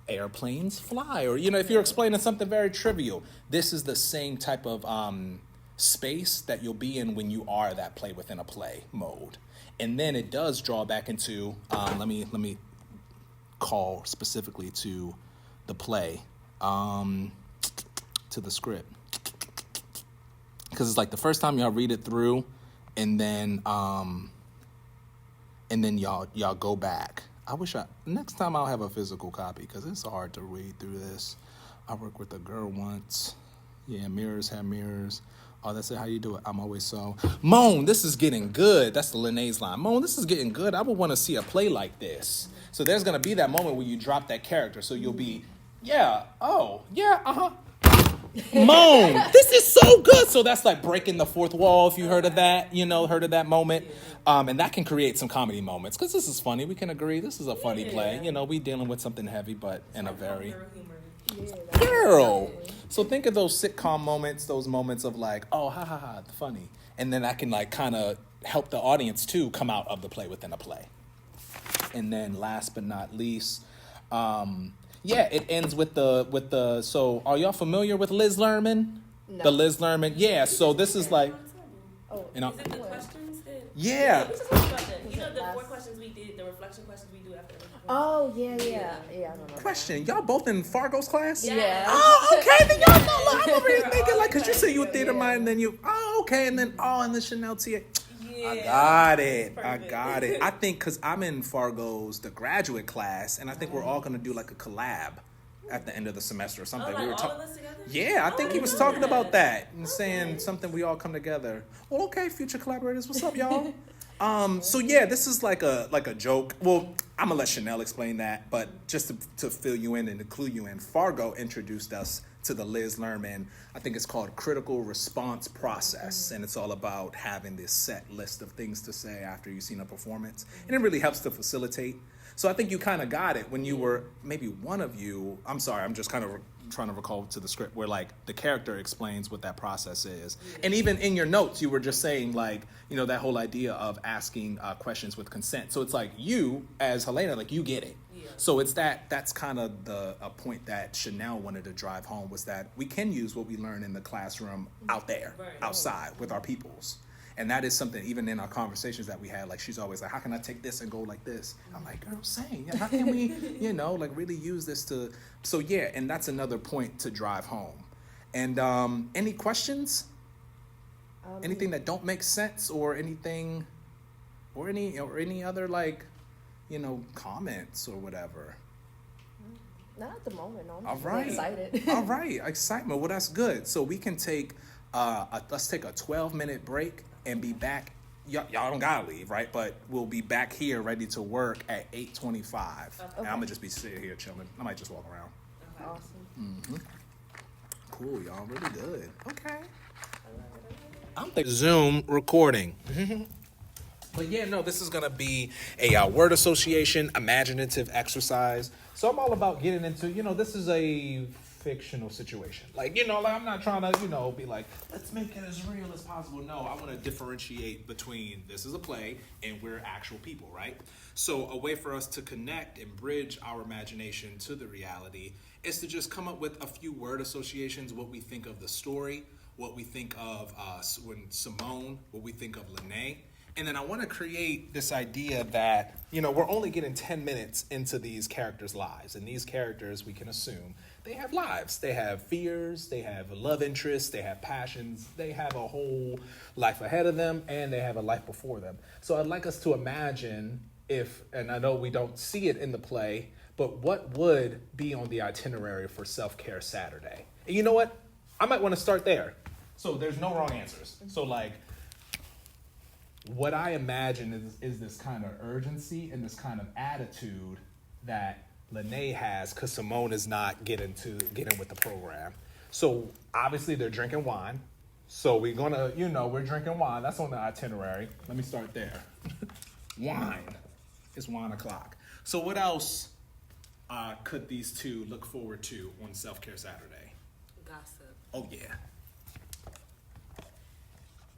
airplanes fly. Or, if you're explaining something very trivial, this is the same type of space that you'll be in when you are that play within a play mode. And then it does draw back into, let me call specifically to the play, to the script. Because it's like the first time y'all read it through, and then y'all go back. Next time I'll have a physical copy, because it's hard to read through this. I worked with a girl once. Yeah, mirrors have mirrors. Oh, that's it. How you do it? I'm always so. Moan, this is getting good. That's the Linnaeus line. Moan, this is getting good. I would want to see a play like this. So there's going to be that moment where you drop that character. So you'll be, Moan, this is so good. So that's like breaking the fourth wall, if you heard of that, heard of that moment. And that can create some comedy moments, because this is funny. We can agree. This is a funny play. We dealing with something heavy, but in a very... Girl. So think of those sitcom moments, those moments of like, oh, ha, ha, ha, funny. And then that can like kind of help the audience too come out of the play within a play. And then last but not least, it ends with the, so are y'all familiar with Liz Lerman? No. The Liz Lerman? Yeah, so this is like, Oh, Is it the questions that... Yeah. We just talked about that. The 4 questions we did, the reflection questions we do after. Oh, yeah. I don't know. question, y'all both in Fargo's class? Yeah. Oh, okay, then y'all know, I'm over here thinking like, because you said you were theater mind, and then you, okay, and then, and the Chanel TA. Yeah. I got it. I think because I'm in Fargo's, the graduate class, and I think we're all going to do like a collab at the end of the semester or something. Oh, like we were all of us together? Yeah, I think he was talking about that and saying something we all come together. Well, okay, future collaborators, what's up, y'all? So yeah, this is like a joke. Well, I'm gonna let Chanel explain that, but just to fill you in and to clue you in, Fargo introduced us to the Liz Lerman. I think it's called critical response process, and it's all about having this set list of things to say after you've seen a performance, and it really helps to facilitate. So I think you kind of got it when you were, maybe one of you, I'm sorry, I'm just kind of trying to recall to the script where like the character explains what that process is. And even in your notes, you were just saying like, that whole idea of asking questions with consent. So it's like you, as Helena, like you get it. Yeah. So it's that's kind of a point that Chanel wanted to drive home, was that we can use what we learn in the classroom out there, outside with our peoples. And that is something, even in our conversations that we had, like she's always like, how can I take this and go like this? I'm like, girl, same. How can we, like really use this to, so yeah, and that's another point to drive home. And any questions? Anything that don't make sense, or anything, or any other like, comments or whatever? Not at the moment, no. All right. Excited. All right, excitement. Well, that's good. So we can take, let's take a 12-minute break and be back y'all don't gotta leave, right? But we'll be back here ready to work at 8:25, and I'm gonna just be sitting here chilling. I might just walk around. Awesome. Cool, y'all, really good. Okay. I'm thinking Zoom recording. But yeah, no, this is going to be a word association, imaginative exercise. So I'm all about getting into, this is a fictional situation. Like, I'm not trying to, be like, let's make it as real as possible. No, I want to differentiate between this is a play and we're actual people, right? So a way for us to connect and bridge our imagination to the reality is to just come up with a few word associations, what we think of the story, what we think of when Simone, what we think of Lene. And then I want to create this idea that, we're only getting 10 minutes into these characters' lives. And these characters, we can assume, they have lives. They have fears, they have love interests, they have passions, they have a whole life ahead of them, and they have a life before them. So I'd like us to imagine and I know we don't see it in the play, but what would be on the itinerary for Self-Care Saturday? And you know what? I might want to start there. So there's no wrong answers. So what I imagine is this kind of urgency and this kind of attitude that Lene has because Simone is not getting with the program. So obviously they're drinking wine. So we're gonna, we're drinking wine. That's on the itinerary. Let me start there. Wine. It's wine o'clock. So what else could these two look forward to on Self-Care Saturday? Gossip. Oh yeah.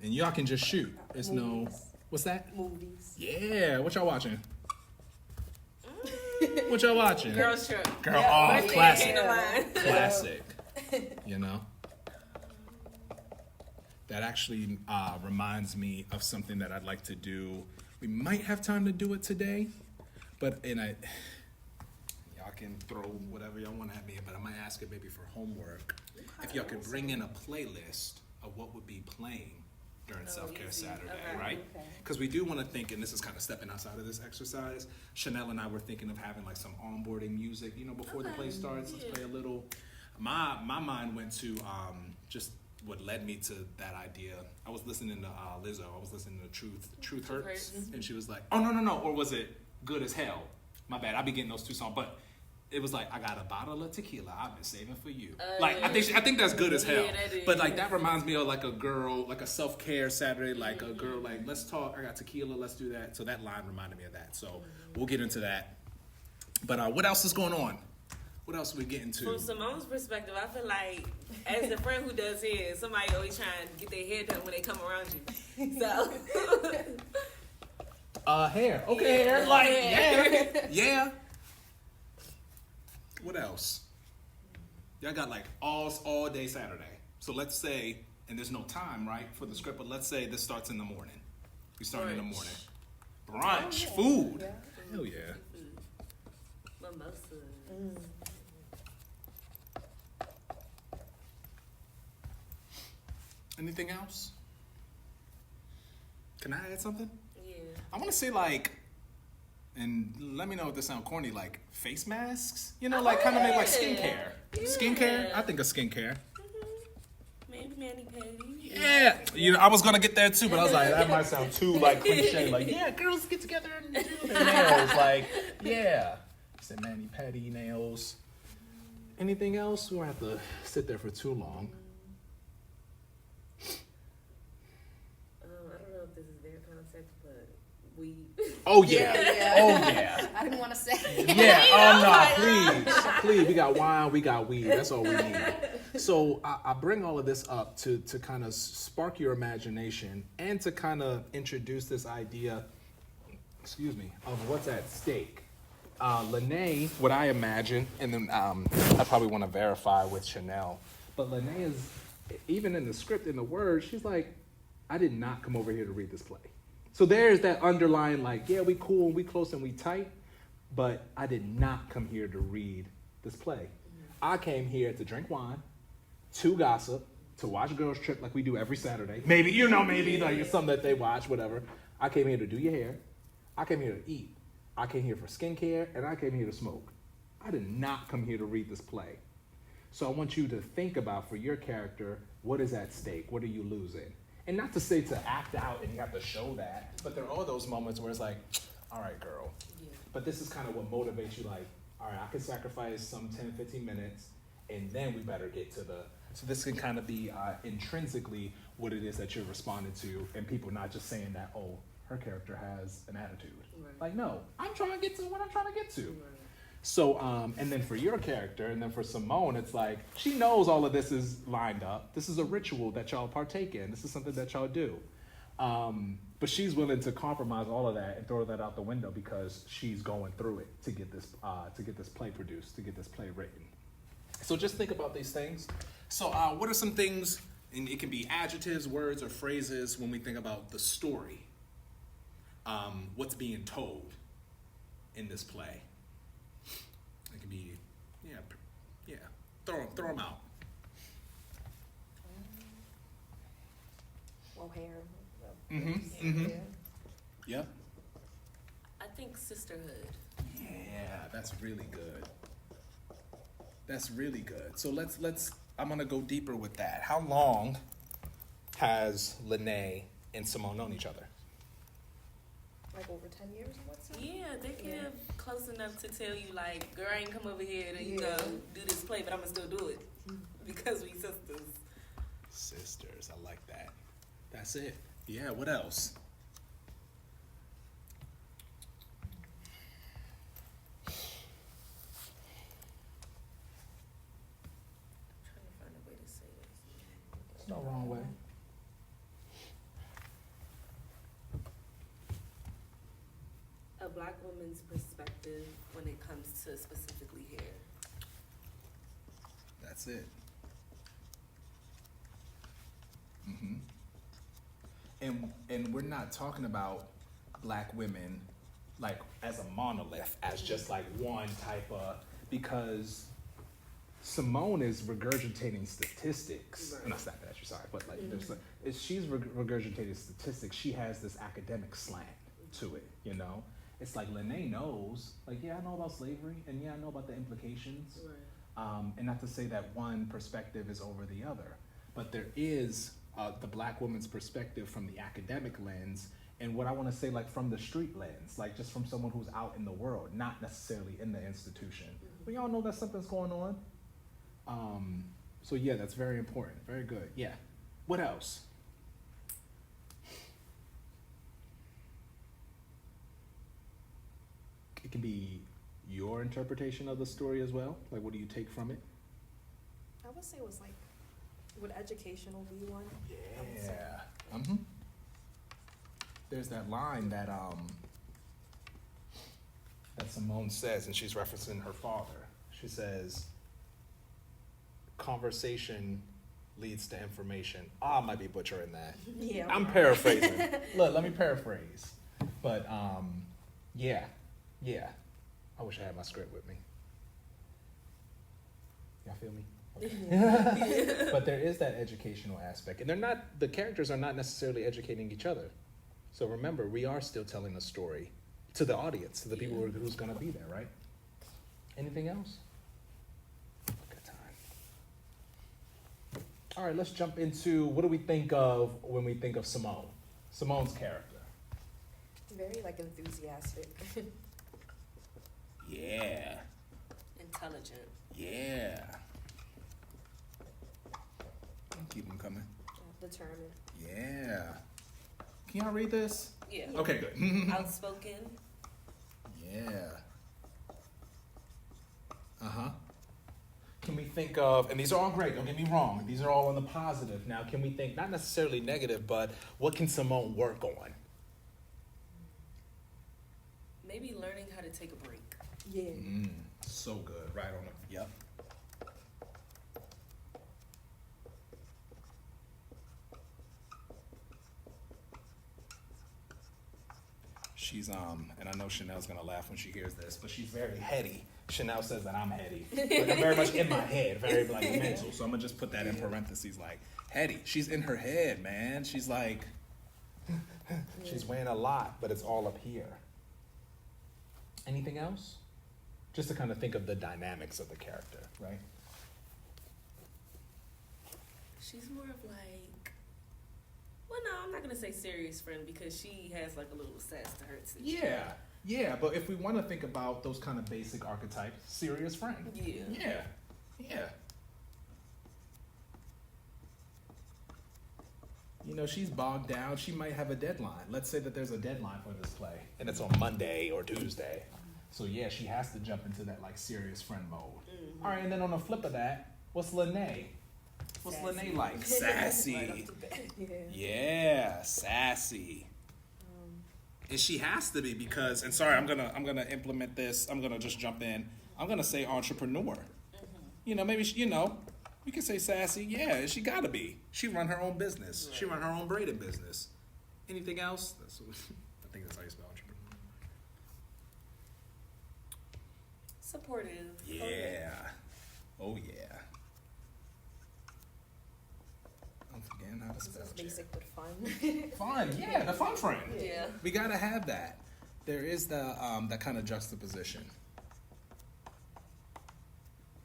And y'all can just shoot. It's what's that? Movies. Yeah, what y'all watching? What y'all watching? Girls Trip. Girl, Yeah, classic. yeah. Classic. That actually reminds me of something that I'd like to do. We might have time to do it today, but y'all can throw whatever y'all want at me, but I might ask it maybe for homework. If y'all could bring in a playlist of what would be playing during Self-Care Saturday, right? Because we do want to think, and this is kind of stepping outside of this exercise, Chanel and I were thinking of having like some onboarding music, before the play starts. Let's play a little. My mind went to just what led me to that idea. I was listening to Lizzo. I was listening to Truth Hurts, and she was like, oh, no, or was it Good as Hell? My bad, I be getting those two songs, but it was like, I got a bottle of tequila I've been saving for you. I think that's Good as Hell. Yeah, that is. But that reminds me of like a girl, like a Self-Care Saturday, like a girl, like, let's talk, I got tequila, let's do that. So that line reminded me of that. So we'll get into that. But what else is going on? What else are we getting to? From Simone's perspective, I feel like, as the friend who does hair, somebody always trying to get their hair done when they come around you. So. Hair. Okay, hair. Yeah. What else? Y'all got all day Saturday. So let's say, and there's no time, right, for the script, but let's say this starts in the morning. We start in the morning. Brunch, food. Yeah. Hell yeah. Mimosa. Anything else? Can I add something? Yeah. I want to say and let me know if this sounds corny, like face masks? Kind of make like skincare. Yeah. Skincare? I think of skincare. Maybe mani-pedi. Yeah. I was going to get there too, but I was like, that might sound too cliche. Yeah, girls get together and do their nails. Yeah. Said mani-pedi, nails. Anything else? We won't have to sit there for too long. I don't know if this is their concept, but weed. Oh yeah. Oh yeah. I didn't want to say. Yeah. Oh no, please. We got wine, we got weed. That's all we need. So I bring all of this up to kind of spark your imagination and to kind of introduce this idea, of what's at stake. Lene, what I imagine, and then I probably want to verify with Chanel, but Lene is, even in the script, in the words, she's like, I did not come over here to read this play. So there's that underlying, we cool and we close and we tight, but I did not come here to read this play. I came here to drink wine, to gossip, to watch Girls Trip like we do every Saturday. Maybe it's something that they watch, whatever. I came here to do your hair. I came here to eat. I came here for skincare, and I came here to smoke. I did not come here to read this play. So I want you to think about, for your character, what is at stake? What are you losing? And not to say to act out and you have to show that, but there are those moments where it's like, all right, girl. Yeah. But this is kind of what motivates you, like, all right, I can sacrifice some 10, 15 minutes, and then we better get to the, so this can kind of be intrinsically what it is that you're responding to, and people not just saying that, oh, her character has an attitude. Right. Like, no, I'm trying to get to what I'm trying to get to. Right. So, and then for your character, and then for Simone, it's like, she knows all of this is lined up. This is a ritual that y'all partake in. This is something that y'all do. But she's willing to compromise all of that and throw that out the window because she's going through it to get this play produced, to get this play written. So just think about these things. So what are some things, and it can be adjectives, words, or phrases when we think about the story, what's being told in this play? It can be, yeah, throw them out. Well, hair. Mm-hmm. Yeah. Yep. I think sisterhood. Yeah, that's really good. That's really good. So let's I'm gonna go deeper with that. How long has Lene and Simone known each other? Like over 10 years, I would say. Yeah, they Yeah. get close enough to tell you, like, girl, I ain't come over here to, you Yeah. know, do this play, but I'm gonna still do it because we sisters. Sisters, I like that. That's it. Yeah, what else? I'm trying to find a way to say this. There's no wrong way. A black woman's perspective when it comes to specifically hair. That's it. Mm-hmm. And we're not talking about black women like as a monolith, as just like one type of, because Simone is regurgitating statistics. Right. And that's not that you're sorry, but like there's like, she's regurgitating statistics. She has this academic slant to it, you know. It's like Lene knows, like, yeah, I know about slavery, and yeah, I know about the implications. Right. And not to say that one perspective is over the other, but there is the black woman's perspective from the academic lens, and what I want to say, like, from the street lens, like just from someone who's out in the world, not necessarily in the institution. We all know that something's going on. So yeah, that's very important. Very good. Yeah. What else? It can be your interpretation of the story as well. Like, what do you take from it? I would say it was like, would educational be one? I would say. Yeah. Mm-hmm. There's that line that Simone says, and she's referencing her father. She says, "Conversation leads to information." I might be butchering that. Yeah. I'm paraphrasing. Look, let me paraphrase. But yeah. I wish I had my script with me. Y'all feel me? Okay. But there is that educational aspect, and the characters are not necessarily educating each other. So remember, we are still telling a story to the audience, to the people who's going to be there, right? Anything else? Good time. All right, let's jump into what do we think of when we think of Simone? Simone's character. Very like enthusiastic. Yeah. Intelligent. Yeah. Keep them coming. Determined. Yeah. Can y'all read this? Yeah. Okay, good. Outspoken. Yeah. Uh-huh. Can we think of, and these are all great, don't get me wrong, these are all on the positive. Now, can we think, not necessarily negative, but what can Simone work on? Maybe learning how to take a break. Yeah. So good. Right on the, yep. She's, and I know Chanel's gonna laugh when she hears this, but she's very heady. Chanel says that I'm heady. Like, I'm very much in my head, very like mental. So I'm gonna just put that in parentheses, like heady. She's in her head, man. She's like, she's weighing a lot, but it's all up here. Anything else? Just to kind of think of the dynamics of the character, right? She's more of like, well, gonna say serious friend because she has like a little sass to her too. Yeah, but if we want to think about those kind of basic archetypes, serious friend. Yeah. You know, she's bogged down. She might have a deadline. Let's say that there's a deadline for this play, and it's on Monday or Tuesday. So yeah, she has to jump into that like serious friend mode. Mm-hmm. All right, and then on the flip of that, what's Lene? What's Lene like? Sassy. Yeah, sassy. And she has to be because, and sorry, I'm gonna implement this. I'm gonna just jump in. I'm gonna say entrepreneur. You know, maybe we can say sassy. Yeah, she gotta be. She run her own business. Right. She run her own braiding business. Anything else? I think that's how you spell entrepreneur. Supportive. Yeah. Oh yeah. I'm forgetting how to spell it. Basic but fun. Fun, yeah, the fun friend. Yeah. We gotta have that. There is that kind of juxtaposition.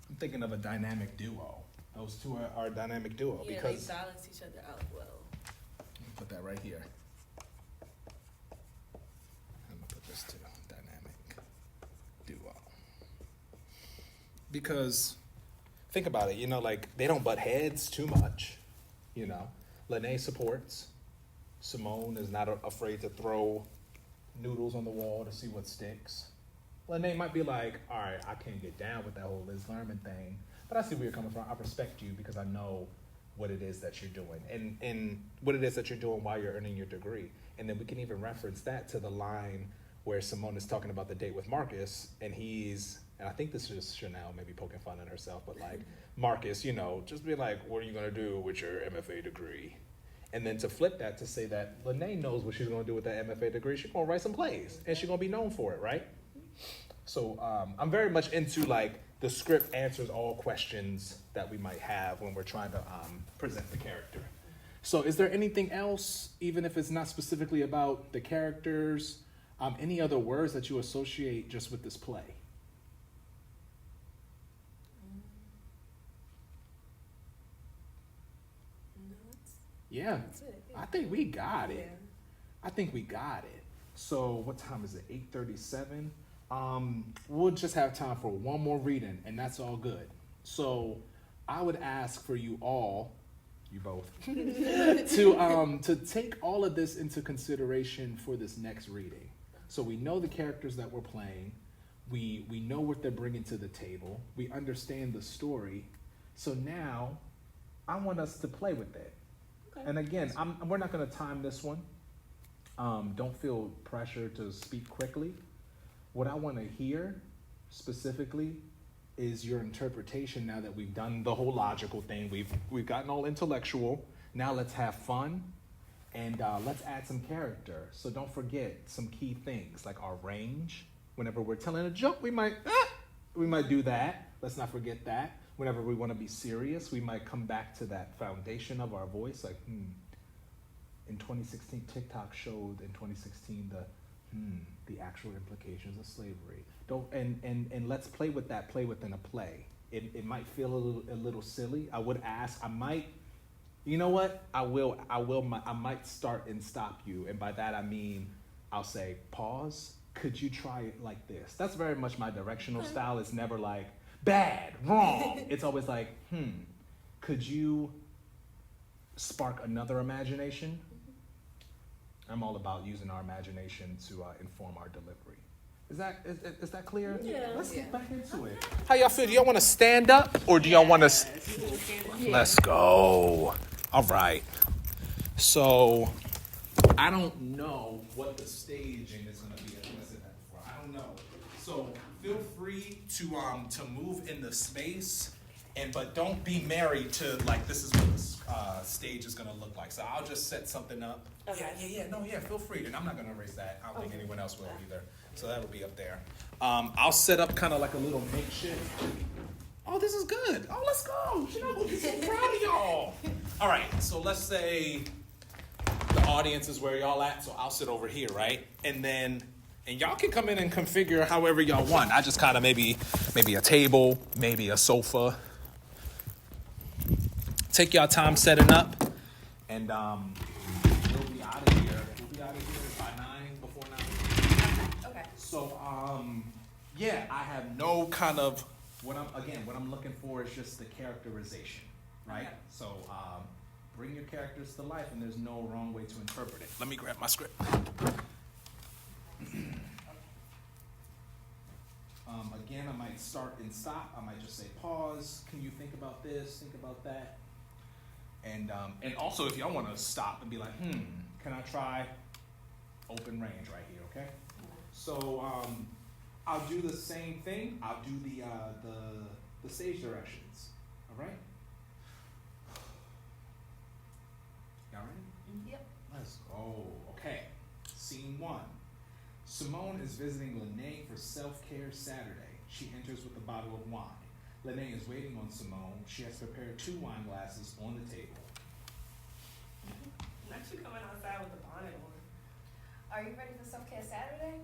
I'm thinking of a dynamic duo. Those two are a dynamic duo Yeah, because they balance each other out well. Let me put that right here. I'm gonna put this too. Dynamic duo. Because think about it, like they don't butt heads too much. Lene supports. Simone is not afraid to throw noodles on the wall to see what sticks. Lene might be like, all right, I can't get down with that whole Liz Lerman thing, but I see where you're coming from. I respect you because I know what it is that you're doing and what it is that you're doing while you're earning your degree. And then we can even reference that to the line where Simone is talking about the date with Marcus, and I think this is Chanel maybe poking fun at herself, but like, Marcus, just be like, what are you going to do with your MFA degree? And then to flip that to say that Lene knows what she's going to do with that MFA degree. She's going to write some plays, and she's going to be known for it, right? So I'm very much into like the script answers all questions that we might have when we're trying to present the character. So is there anything else, even if it's not specifically about the characters, any other words that you associate just with this play? Yeah, I think we got it. I think we got it. So what time is it? 8:37. We'll just have time for one more reading, and that's all good. So I would ask for you all, you both, to take all of this into consideration for this next reading. So we know the characters that we're playing. We know what they're bringing to the table. We understand the story. So now I want us to play with it. Okay. And again, we're not going to time this one. Don't feel pressure to speak quickly. What I want to hear specifically is your interpretation now that we've done the whole logical thing. We've gotten all intellectual. Now let's have fun and let's add some character. So don't forget some key things like our range. Whenever we're telling a joke, we might do that. Let's not forget that. Whenever we want to be serious, we might come back to that foundation of our voice. Like, in 2016, TikTok showed in 2016 the actual implications of slavery. And let's play with that. Play within a play. It might feel a little silly. I would ask. I might. You know what? I might start and stop you, and by that I mean I'll say pause. Could you try it like this? That's very much my directional style. It's never like bad, wrong. It's always like, could you spark another imagination? I'm all about using our imagination to inform our delivery. Is that clear? Yeah. Let's get back into it. How y'all feel? Do y'all want to stand up or do y'all want to? Let's go. All right. So I don't know what the staging is going to be. I think I said that before. I don't know. So feel free to move in the space, but don't be married to like this is what the stage is going to look like. So I'll just set something up. Okay. Yeah. Feel free, and I'm not going to erase that. I don't think anyone else will either. So that will be up there. I'll set up kind of like a little makeshift. Oh, this is good. Oh, let's go. We'll be so proud of y'all. All right. So let's say the audience is where y'all at. So I'll sit over here, right? And y'all can come in and configure however y'all want. I just kind of maybe a table, maybe a sofa. Take y'all time setting up, and we'll be out of here. We'll be out of here by 9, before 9. Okay. So, yeah, I have no kind of, what I'm looking for is just the characterization, right? Okay. So, bring your characters to life, and there's no wrong way to interpret it. Let me grab my script. Again, I might start and stop. I might just say pause. Can you think about this? Think about that. And also, if y'all want to stop and be like, can I try open range right here? Okay. So I'll do the same thing. I'll do the stage directions. All right. Y'all ready? Yep. Let's go. Okay. Scene 1. Simone is visiting Lene for self-care Saturday. She enters with a bottle of wine. Lene is waiting on Simone. She has prepared 2 wine glasses on the table. Not you coming outside with the bonnet on. Are you ready for Self-Care Saturday?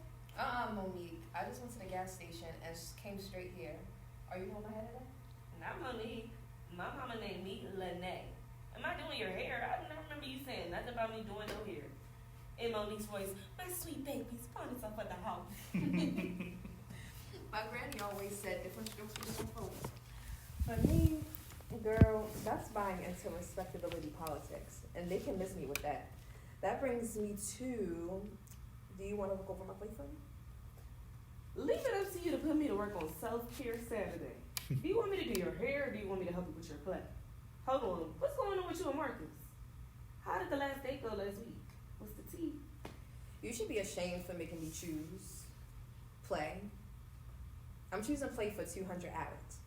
Monique. I just went to the gas station and came straight here. Are you doing my hair today? Not Monique. My mama named me Lene. Am I doing your hair? I don't remember you saying nothing about me doing no hair. In Monique's voice, my sweet baby's bonnet's up at the house. My granny always said different strokes for different folks. For me, girl, that's buying into respectability politics, and they can miss me with that. That brings me to, do you want to look over my plate for me? Leave it up to you to put me to work on Self-Care Saturday. Do you want me to do your hair or do you want me to help you with your play? Hold on. What's going on with you and Marcus? How did the last date go last week? What's the tea? You should be ashamed for making me choose play. I'm choosing play for 200 Alex.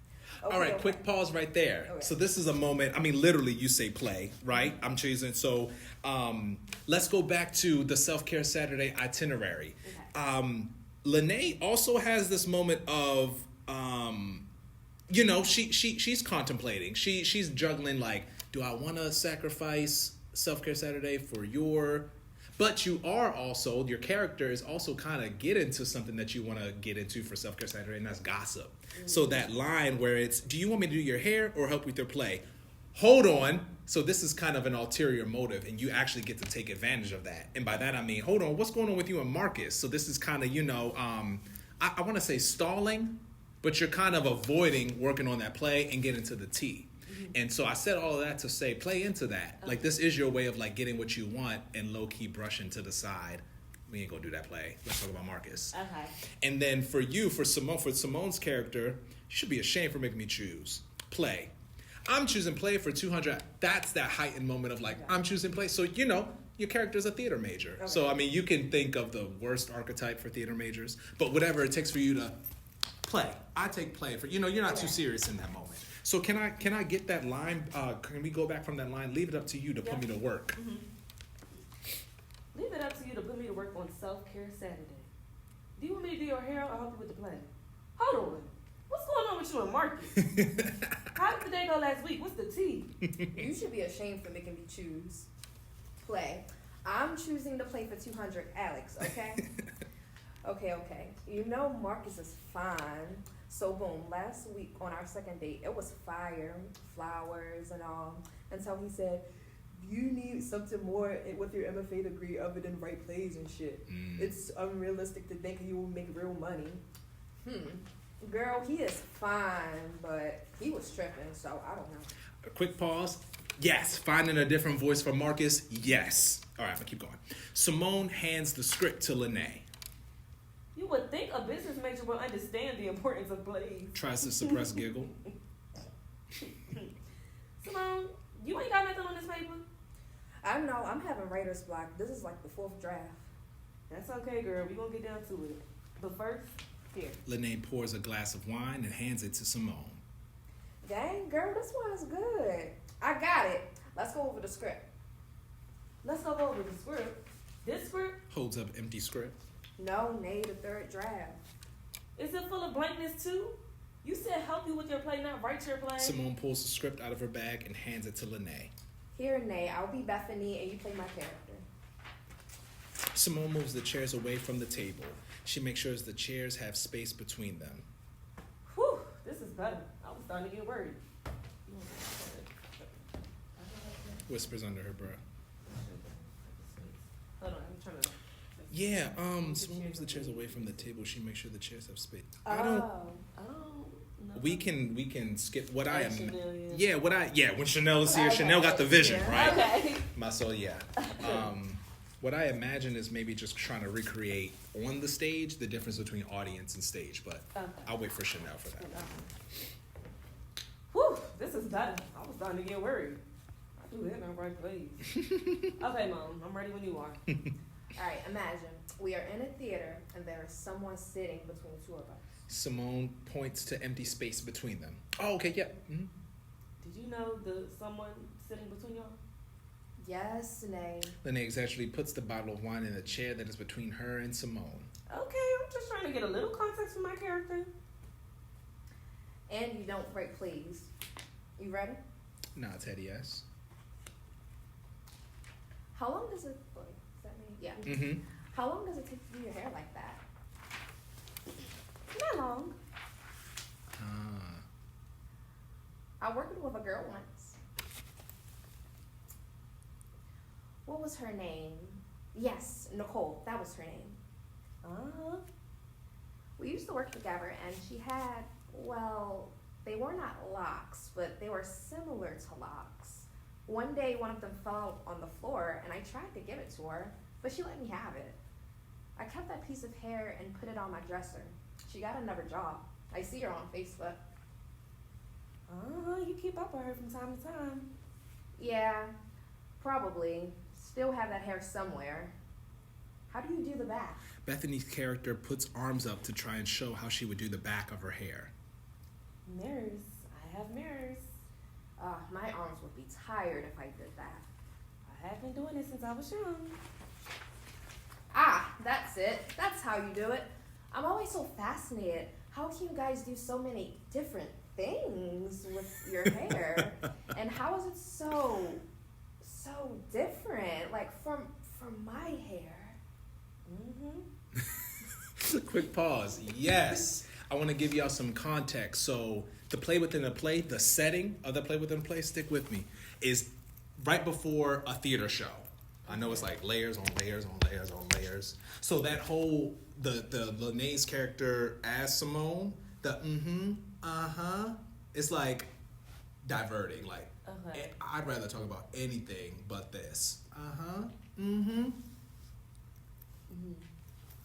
Okay, All right, okay. quick pause right there. Okay. So this is a moment, I mean, literally you say play, right? I'm choosing. So let's go back to the Self-Care Saturday itinerary. Okay. Lene also has this moment of, she's contemplating. She's juggling like, do I want to sacrifice Self-Care Saturday for your... But you are also, your character is also kind of get into something that you want to get into for Self-Care Saturday, and that's gossip. So that line where it's, do you want me to do your hair or help with your play? Hold on. So this is kind of an ulterior motive, and you actually get to take advantage of that. And by that, I mean, hold on, what's going on with you and Marcus? So this is kind of, I want to say stalling, but you're kind of avoiding working on that play and getting to the tea. And so I said all of that to say, play into that. Okay. Like, this is your way of, like, getting what you want and low-key brushing to the side. We ain't gonna do that play. Let's talk about Marcus. Okay. And then for you, for Simone's character, you should be ashamed for making me choose play. I'm choosing play for 200. That's that heightened moment of, like, Okay. I'm choosing play. So, your character's a theater major. Okay. So, I mean, you can think of the worst archetype for theater majors, but whatever it takes for you to play. I take play for, you're not too Okay. serious in that moment. So can I get that line? Can we go back from that line? Leave it up to you to put me to work. Mm-hmm. Leave it up to you to put me to work on Self-Care Saturday. Do you want me to do your hair or help you with the play? Hold on. What's going on with you and Marcus? How did the day go last week? What's the tea? You should be ashamed for making me choose play. I'm choosing to play for 200 Alex, okay? Okay. Marcus is fine. So boom, last week on our second date, it was fire, flowers and all. Until he said, you need something more with your MFA degree other than write plays and shit. It's unrealistic to think you will make real money. Girl, he is fine, but he was tripping, so I don't know. A quick pause. Yes, finding a different voice for Marcus. Yes. All right, I'm gonna keep going. Simone hands the script to Lene. You would think a business major would understand the importance of plays. Tries to suppress giggle. Simone, you ain't got nothing on this paper? I don't know, I'm having writer's block. This is like the 4th draft. That's okay, girl. We gonna get down to it. But first, here. Lene pours a glass of wine and hands it to Simone. Dang, girl, this one is good. I got it. Let's go over the script. Let's go over the script. This script, Holds up empty script. No, nay, the 3rd draft. is it full of blankness too? You said help you with your play, not write your play. Simone pulls the script out of her bag and hands it to Lene. Here, Nay, I'll be Bethany and you play my character. Simone moves the chairs away from the table. She makes sure the chairs have space between them. Whew, this is better. I was starting to get worried. Whispers under her breath. Yeah, Simone moves the chairs away from the table. She makes sure the chairs have space. I don't know. We can skip what I am. Chanel, When Chanel is here, Chanel got the vision, right? Okay. What I imagine is maybe just trying to recreate on the stage the difference between audience and stage, but I'll wait for Chanel for that. Whew, this is better. I was starting to get worried. I do that in the right place. Okay, Mom, I'm ready when you are. All right, imagine we are in a theater and there is someone sitting between the two of us. Simone points to empty space between them. Oh, okay, yeah. Mm-hmm. Did you know the someone sitting between y'all? Yes, Nay. Lene actually puts the bottle of wine in a chair that is between her and Simone. Okay, I'm just trying to get a little context for my character. And you don't break, please. You ready? Nah, Teddy, yes. How long does it? Wait, is that me? Yeah. Mm-hmm. How long does it take to do your hair like that? Not long. I worked with a girl once. What was her name? Yes, Nicole. That was her name. We used to work together, and she had, well, they were not locks, but they were similar to locks. One day, one of them fell on the floor, and I tried to give it to her, but she let me have it. I kept that piece of hair and put it on my dresser. She got another job. I see her on Facebook. You keep up with her from time to time. Yeah, probably. Still have that hair somewhere. How do you do the back? Bethany's character puts arms up to try and show how she would do the back of her hair. Mirrors. I have mirrors. My arms would be tired if I did that. I have been doing it since I was young. That's it. That's how you do it. I'm always so fascinated. How can you guys do so many different things with your hair? And how is it so different? Like from my hair. Quick pause. Yes. I want to give y'all some context. So the play within a play, the setting of the play within a play, stick with me, is right before a theater show. I know it's like layers on layers on layers on layers. So that whole, the Lene's character as Simone, it's like diverting. Like, I'd rather talk about anything but this.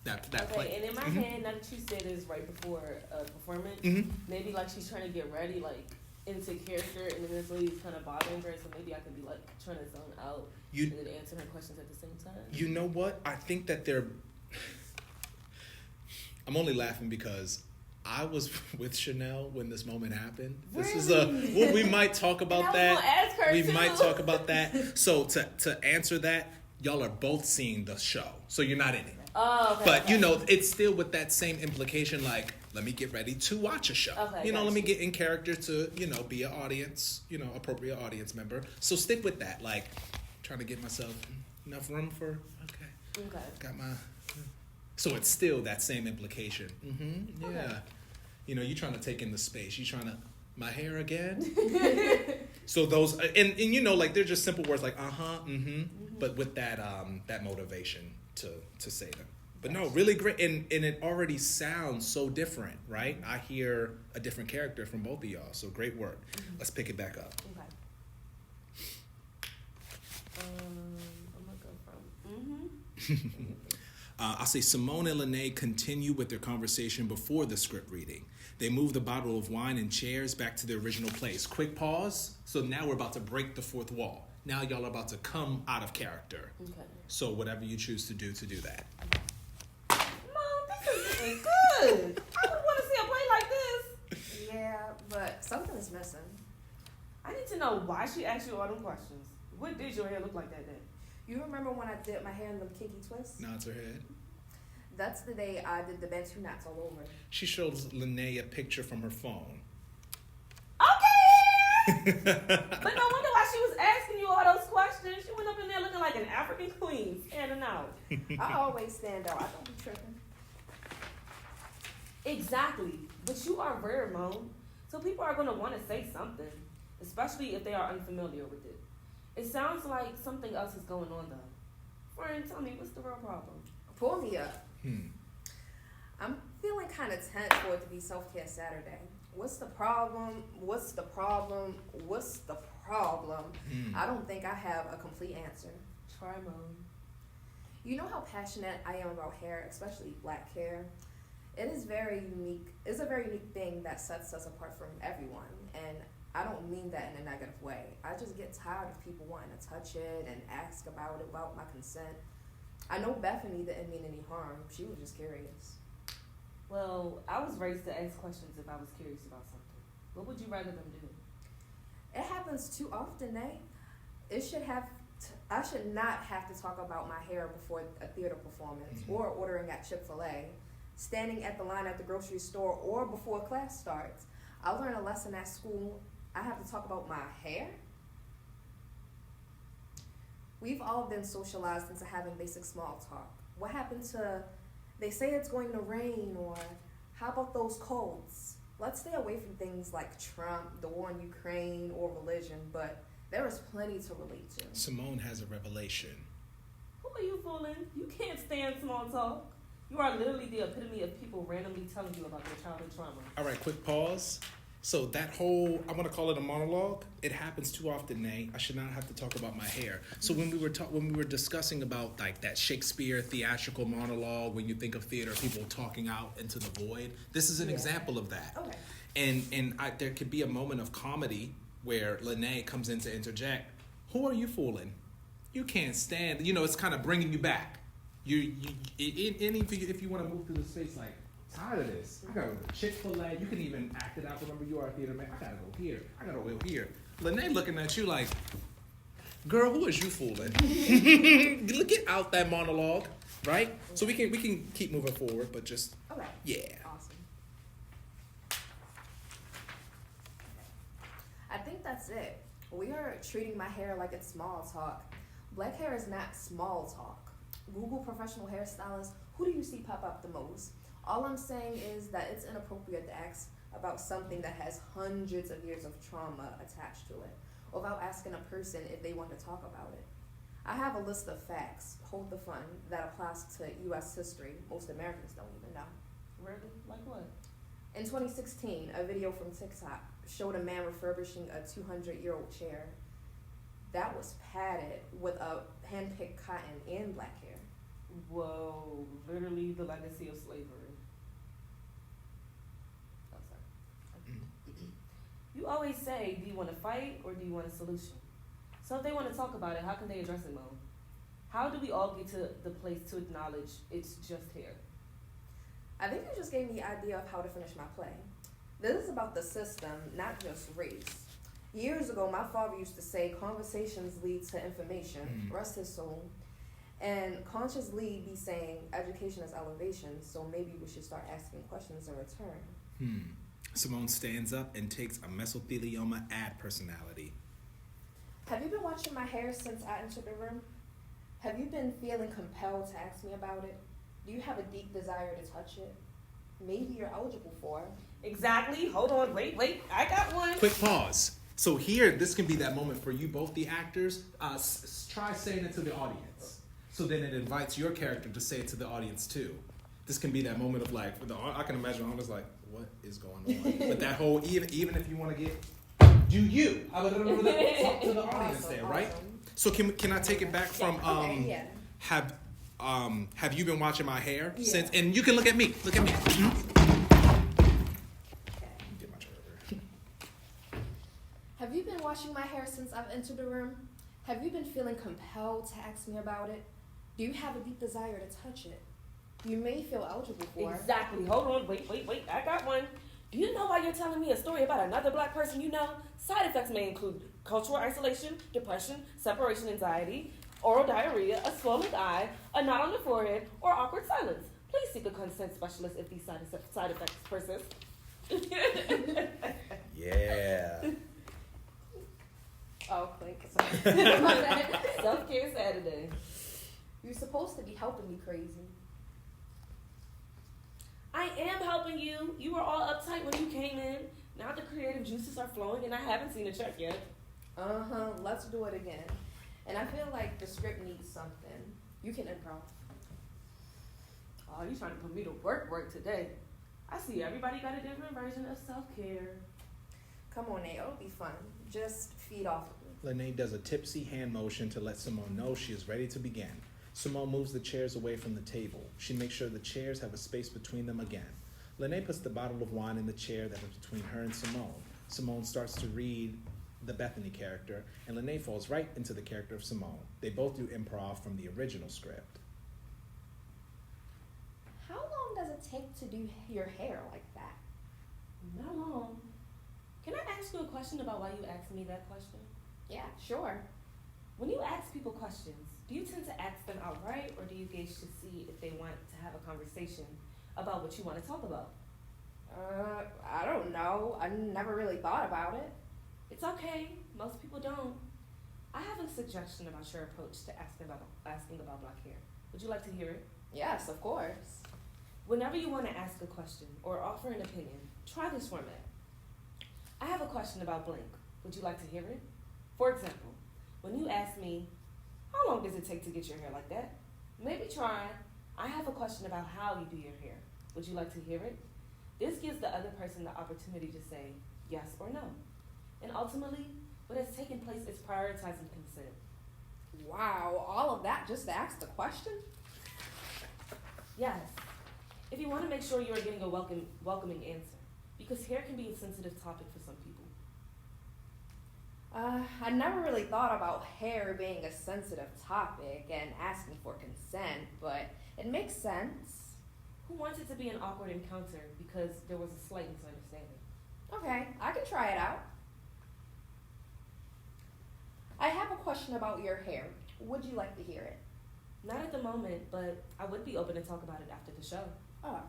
That play. And in my head, now that you said it's right before a performance, maybe like she's trying to get ready, like into character, and then this lady's kind of bothering her, so maybe I could be like trying to zone out and then answer her questions at the same time. You know what? I think that I'm only laughing because I was with Chanel when this moment happened. Really? This is we might talk about that. Ask her we too. might talk about that. So to answer that, y'all are both seeing the show, so you're not in it. Oh, okay. But you know, it's still with that same implication. Like, let me get ready to watch a show. Okay, let me get in character to be an audience, appropriate audience member. So stick with that. Like, trying to get myself enough room for. Okay. Got my. So it's still that same implication. Yeah. Okay. You're trying to take in the space. You trying to my hair again. So those and like they're just simple words like but with that that motivation to say them. But no, really great, and it already sounds so different, right? I hear a different character from both of y'all, so great work. Let's pick it back up. I'm gonna go from I'll say Simone and Lene continue with their conversation before the script reading. They move the bottle of wine and chairs back to their original place. Quick pause. So now we're about to break the fourth wall. Now y'all are about to come out of character. So whatever you choose to do that. Mom, this is good. I would want to see a play like this. Yeah, but something's missing. I need to know why she asked you all them questions. What did your hair look like that day? You remember when I did my hair in the kinky twist? Nods her head. That's the day I did the bantu knots all over. She shows Lene a picture from her phone. Okay! But no wonder why she was asking you all those questions. She went up in there looking like an African queen, standing out. I always stand out. I don't be tripping. Exactly. But you are rare, Mom. So people are going to want to say something, especially if they are unfamiliar with it. It sounds like something else is going on, though. Friend, tell me, what's the real problem? Pull me up. I'm feeling kind of tense for it to be Self-Care Saturday. What's the problem? What's the problem? What's the problem? I don't think I have a complete answer. Try mode. You know how passionate I am about hair, especially black hair? It is very unique. It's a very unique thing that sets us apart from everyone. And I don't mean that in a negative way. I just get tired of people wanting to touch it and ask about it without my consent. I know Bethany didn't mean any harm. She was just curious. Well, I was raised to ask questions if I was curious about something. What would you rather them do? It happens too often, eh? I should not have to talk about my hair before a theater performance or ordering at Chick-fil-A, standing at the line at the grocery store, or before class starts. I learned a lesson at school. I have to talk about my hair? We've all been socialized into having basic small talk. What happened to, they say it's going to rain, or how about those colds? Let's stay away from things like Trump, the war in Ukraine, or religion, but there is plenty to relate to. Simone has a revelation. Who are you fooling? You can't stand small talk. You are literally the epitome of people randomly telling you about their childhood trauma. All right, quick pause. So that whole, I'm gonna call it a monologue. It happens too often, Nay. I should not have to talk about my hair. So when we were discussing about like that Shakespeare theatrical monologue, when you think of theater, people talking out into the void. This is an example of that. Okay. And there could be a moment of comedy where Lene comes in to interject. Who are you fooling? You can't stand. You know, it's kind of bringing you back. If you want to move through the space, like, tired of this. I gotta go to Chick-fil-A. You can even act it out. Remember, you are a theater man. I gotta go here. I gotta go here. Lene looking at you like, girl, who is you fooling? Get out that monologue, right? So we can keep moving forward, but just yeah. Awesome. I think that's it. We are treating my hair like it's small talk. Black hair is not small talk. Google professional hairstylist. Who do you see pop up the most? All I'm saying is that it's inappropriate to ask about something that has hundreds of years of trauma attached to it, without asking a person if they want to talk about it. I have a list of facts, hold the fun, that applies to U.S. history most Americans don't even know. Really? Like what? In 2016, a video from TikTok showed a man refurbishing a 200-year-old chair that was padded with a hand-picked cotton and black hair. Whoa, literally the legacy of slavery. Oh, sorry. You always say, do you want to fight or do you want a solution? So if they want to talk about it, how can they address it, Mo? How do we all get to the place to acknowledge it's just hair? I think you just gave me the idea of how to finish my play. This is about the system, not just race. Years ago, my father used to say, conversations lead to information, rest his soul. And Conscious Lee be saying, education is elevation, so maybe we should start asking questions in return. Simone stands up and takes a mesothelioma ad personality. Have you been watching my hair since I entered the room? Have you been feeling compelled to ask me about it? Do you have a deep desire to touch it? Maybe you're eligible for it. Exactly. Hold on. Wait. I got one. Quick pause. So here, this can be that moment for you both, the actors. Try saying it to the audience. So then it invites your character to say it to the audience too. This can be that moment of like, I can imagine I was like, what is going on? But that whole, even if you want to get, do you? I would talk to the audience there, right? So can I take it back from have you been watching my hair since? And you can look at me. Look at me. Get my chair. Have you been washing my hair since I've entered the room? Have you been feeling compelled to ask me about it? Do you have a deep desire to touch it? You may feel eligible for it. Exactly. Hold on. Wait. I got one. Do you know why you're telling me a story about another black person you know? Side effects may include cultural isolation, depression, separation anxiety, oral diarrhea, a swollen eye, a knot on the forehead, or awkward silence. Please seek a consent specialist if these side effects persist. Yeah. Oh, click. Self-Care Saturday. You're supposed to be helping me, crazy. I am helping you. You were all uptight when you came in. Now the creative juices are flowing and I haven't seen a check yet. Let's do it again. And I feel like the script needs something. You can improv. Oh, you trying to put me to work today. I see everybody got a different version of self-care. Come on, Nate. It'll be fun. Just feed off of me. Lene does a tipsy hand motion to let Simone know she is ready to begin. Simone moves the chairs away from the table. She makes sure the chairs have a space between them again. Lene puts the bottle of wine in the chair that is between her and Simone. Simone starts to read the Bethany character, and Lene falls right into the character of Simone. They both do improv from the original script. How long does it take to do your hair like that? Not long. Can I ask you a question about why you asked me that question? Yeah, sure. When you ask people questions, do you tend to ask them outright, or do you gauge to see if they want to have a conversation about what you want to talk about? I don't know. I never really thought about it. It's okay. Most people don't. I have a suggestion about your approach to asking about black hair. Would you like to hear it? Yes, of course. Whenever you want to ask a question or offer an opinion, try this format. I have a question about blank. Would you like to hear it? For example, when you ask me, how long does it take to get your hair like that? Maybe try, I have a question about how you do your hair. Would you like to hear it? This gives the other person the opportunity to say yes or no. And ultimately, what has taken place is prioritizing consent. Wow, all of that just to ask the question? Yes. If you want to make sure you are getting a welcoming answer, because hair can be a sensitive topic for some people. I never really thought about hair being a sensitive topic and asking for consent, but it makes sense. Who wants it to be an awkward encounter because there was a slight misunderstanding? Okay, I can try it out. I have a question about your hair. Would you like to hear it? Not at the moment, but I would be open to talk about it after the show. Oh,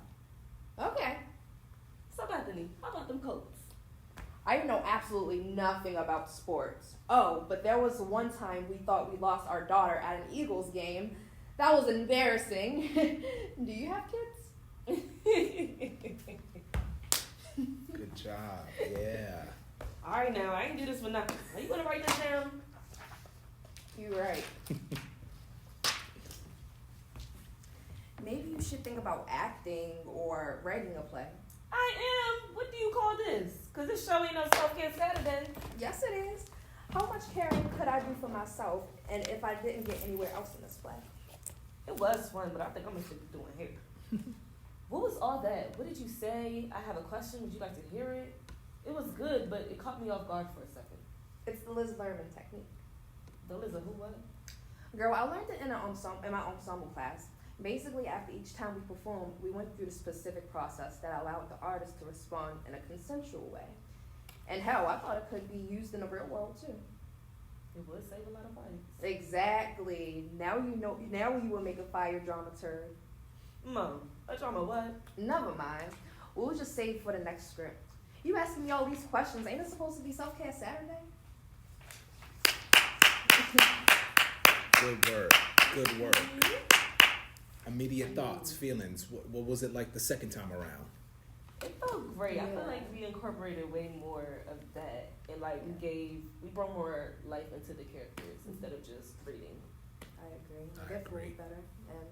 okay. So Bethany, how about them coats? I know absolutely nothing about sports. Oh, but there was one time we thought we lost our daughter at an Eagles game. That was embarrassing. Do you have kids? Good job. Yeah. All right, now I ain't do this for nothing. Are you gonna write this down? You're right. Maybe you should think about acting or writing a play. I am. What do you call this? Cause this show ain't no self-care Saturday. Yes, it is. How much caring could I do for myself, and if I didn't get anywhere else in this play? It was fun, but I think I'm gonna stick to doing hair. What was all that? What did you say? I have a question. Would you like to hear it? It was good, but it caught me off guard for a second. It's the Liz Lerman technique. The Liz, who was? Girl, I learned it in my ensemble class. Basically, after each time we performed, we went through the specific process that allowed the artist to respond in a consensual way. And hell, I thought it could be used in the real world too. It would save a lot of fights. Exactly. Now you know. Now you will make a fire dramaturg. Mom, a drama what? Never mind. We'll just save for the next script. You asking me all these questions? Ain't it supposed to be Self-Care Saturday? Good work. Good work. Immediate thoughts, feelings. What was it like the second time around? It felt great. Yeah. I feel like we incorporated way more of that, and like we brought more life into the characters instead of just reading. I agree. I Definitely agree. better. And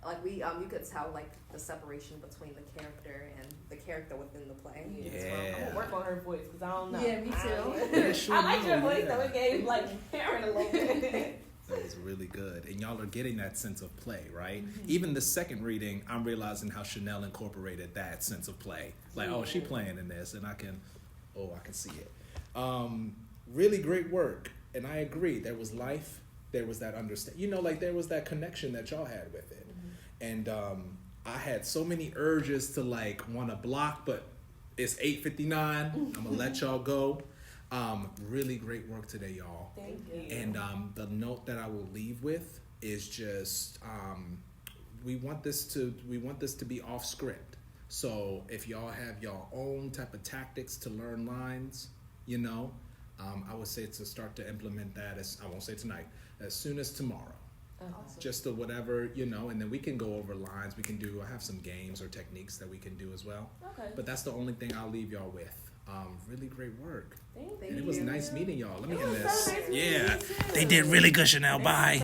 like you could tell like the separation between the character and the character within the play. Yeah. I'm gonna work on her voice because I don't know. Yeah, me too. Yeah, sure I like your know, voice, yeah. so it gave like Karen a little bit. That was really good. And y'all are getting that sense of play, right? Even the second reading, I'm realizing how Chanel incorporated that sense of play. Like, oh, she playing in this, and I can see it. Really great work. And I agree. There was life. There was that understanding. You know, like there was that connection that y'all had with it. And I had so many urges to like want to block, but it's 8:59. I'm going to let y'all go. Really great work today, y'all. Thank you. And the note that I will leave with is just we want this to be off script. So if y'all have your own type of tactics to learn lines, you know, I would say to start to implement that I won't say tonight, as soon as tomorrow. Awesome. Just to whatever, you know, and then we can go over lines. I have some games or techniques that we can do as well. Okay. But that's the only thing I'll leave y'all with. Really great work. Thank Thank And it was you. nice meeting y'all. Let me It end was this. so nice meeting Yeah. you too. They did really good, Chanel. Bye.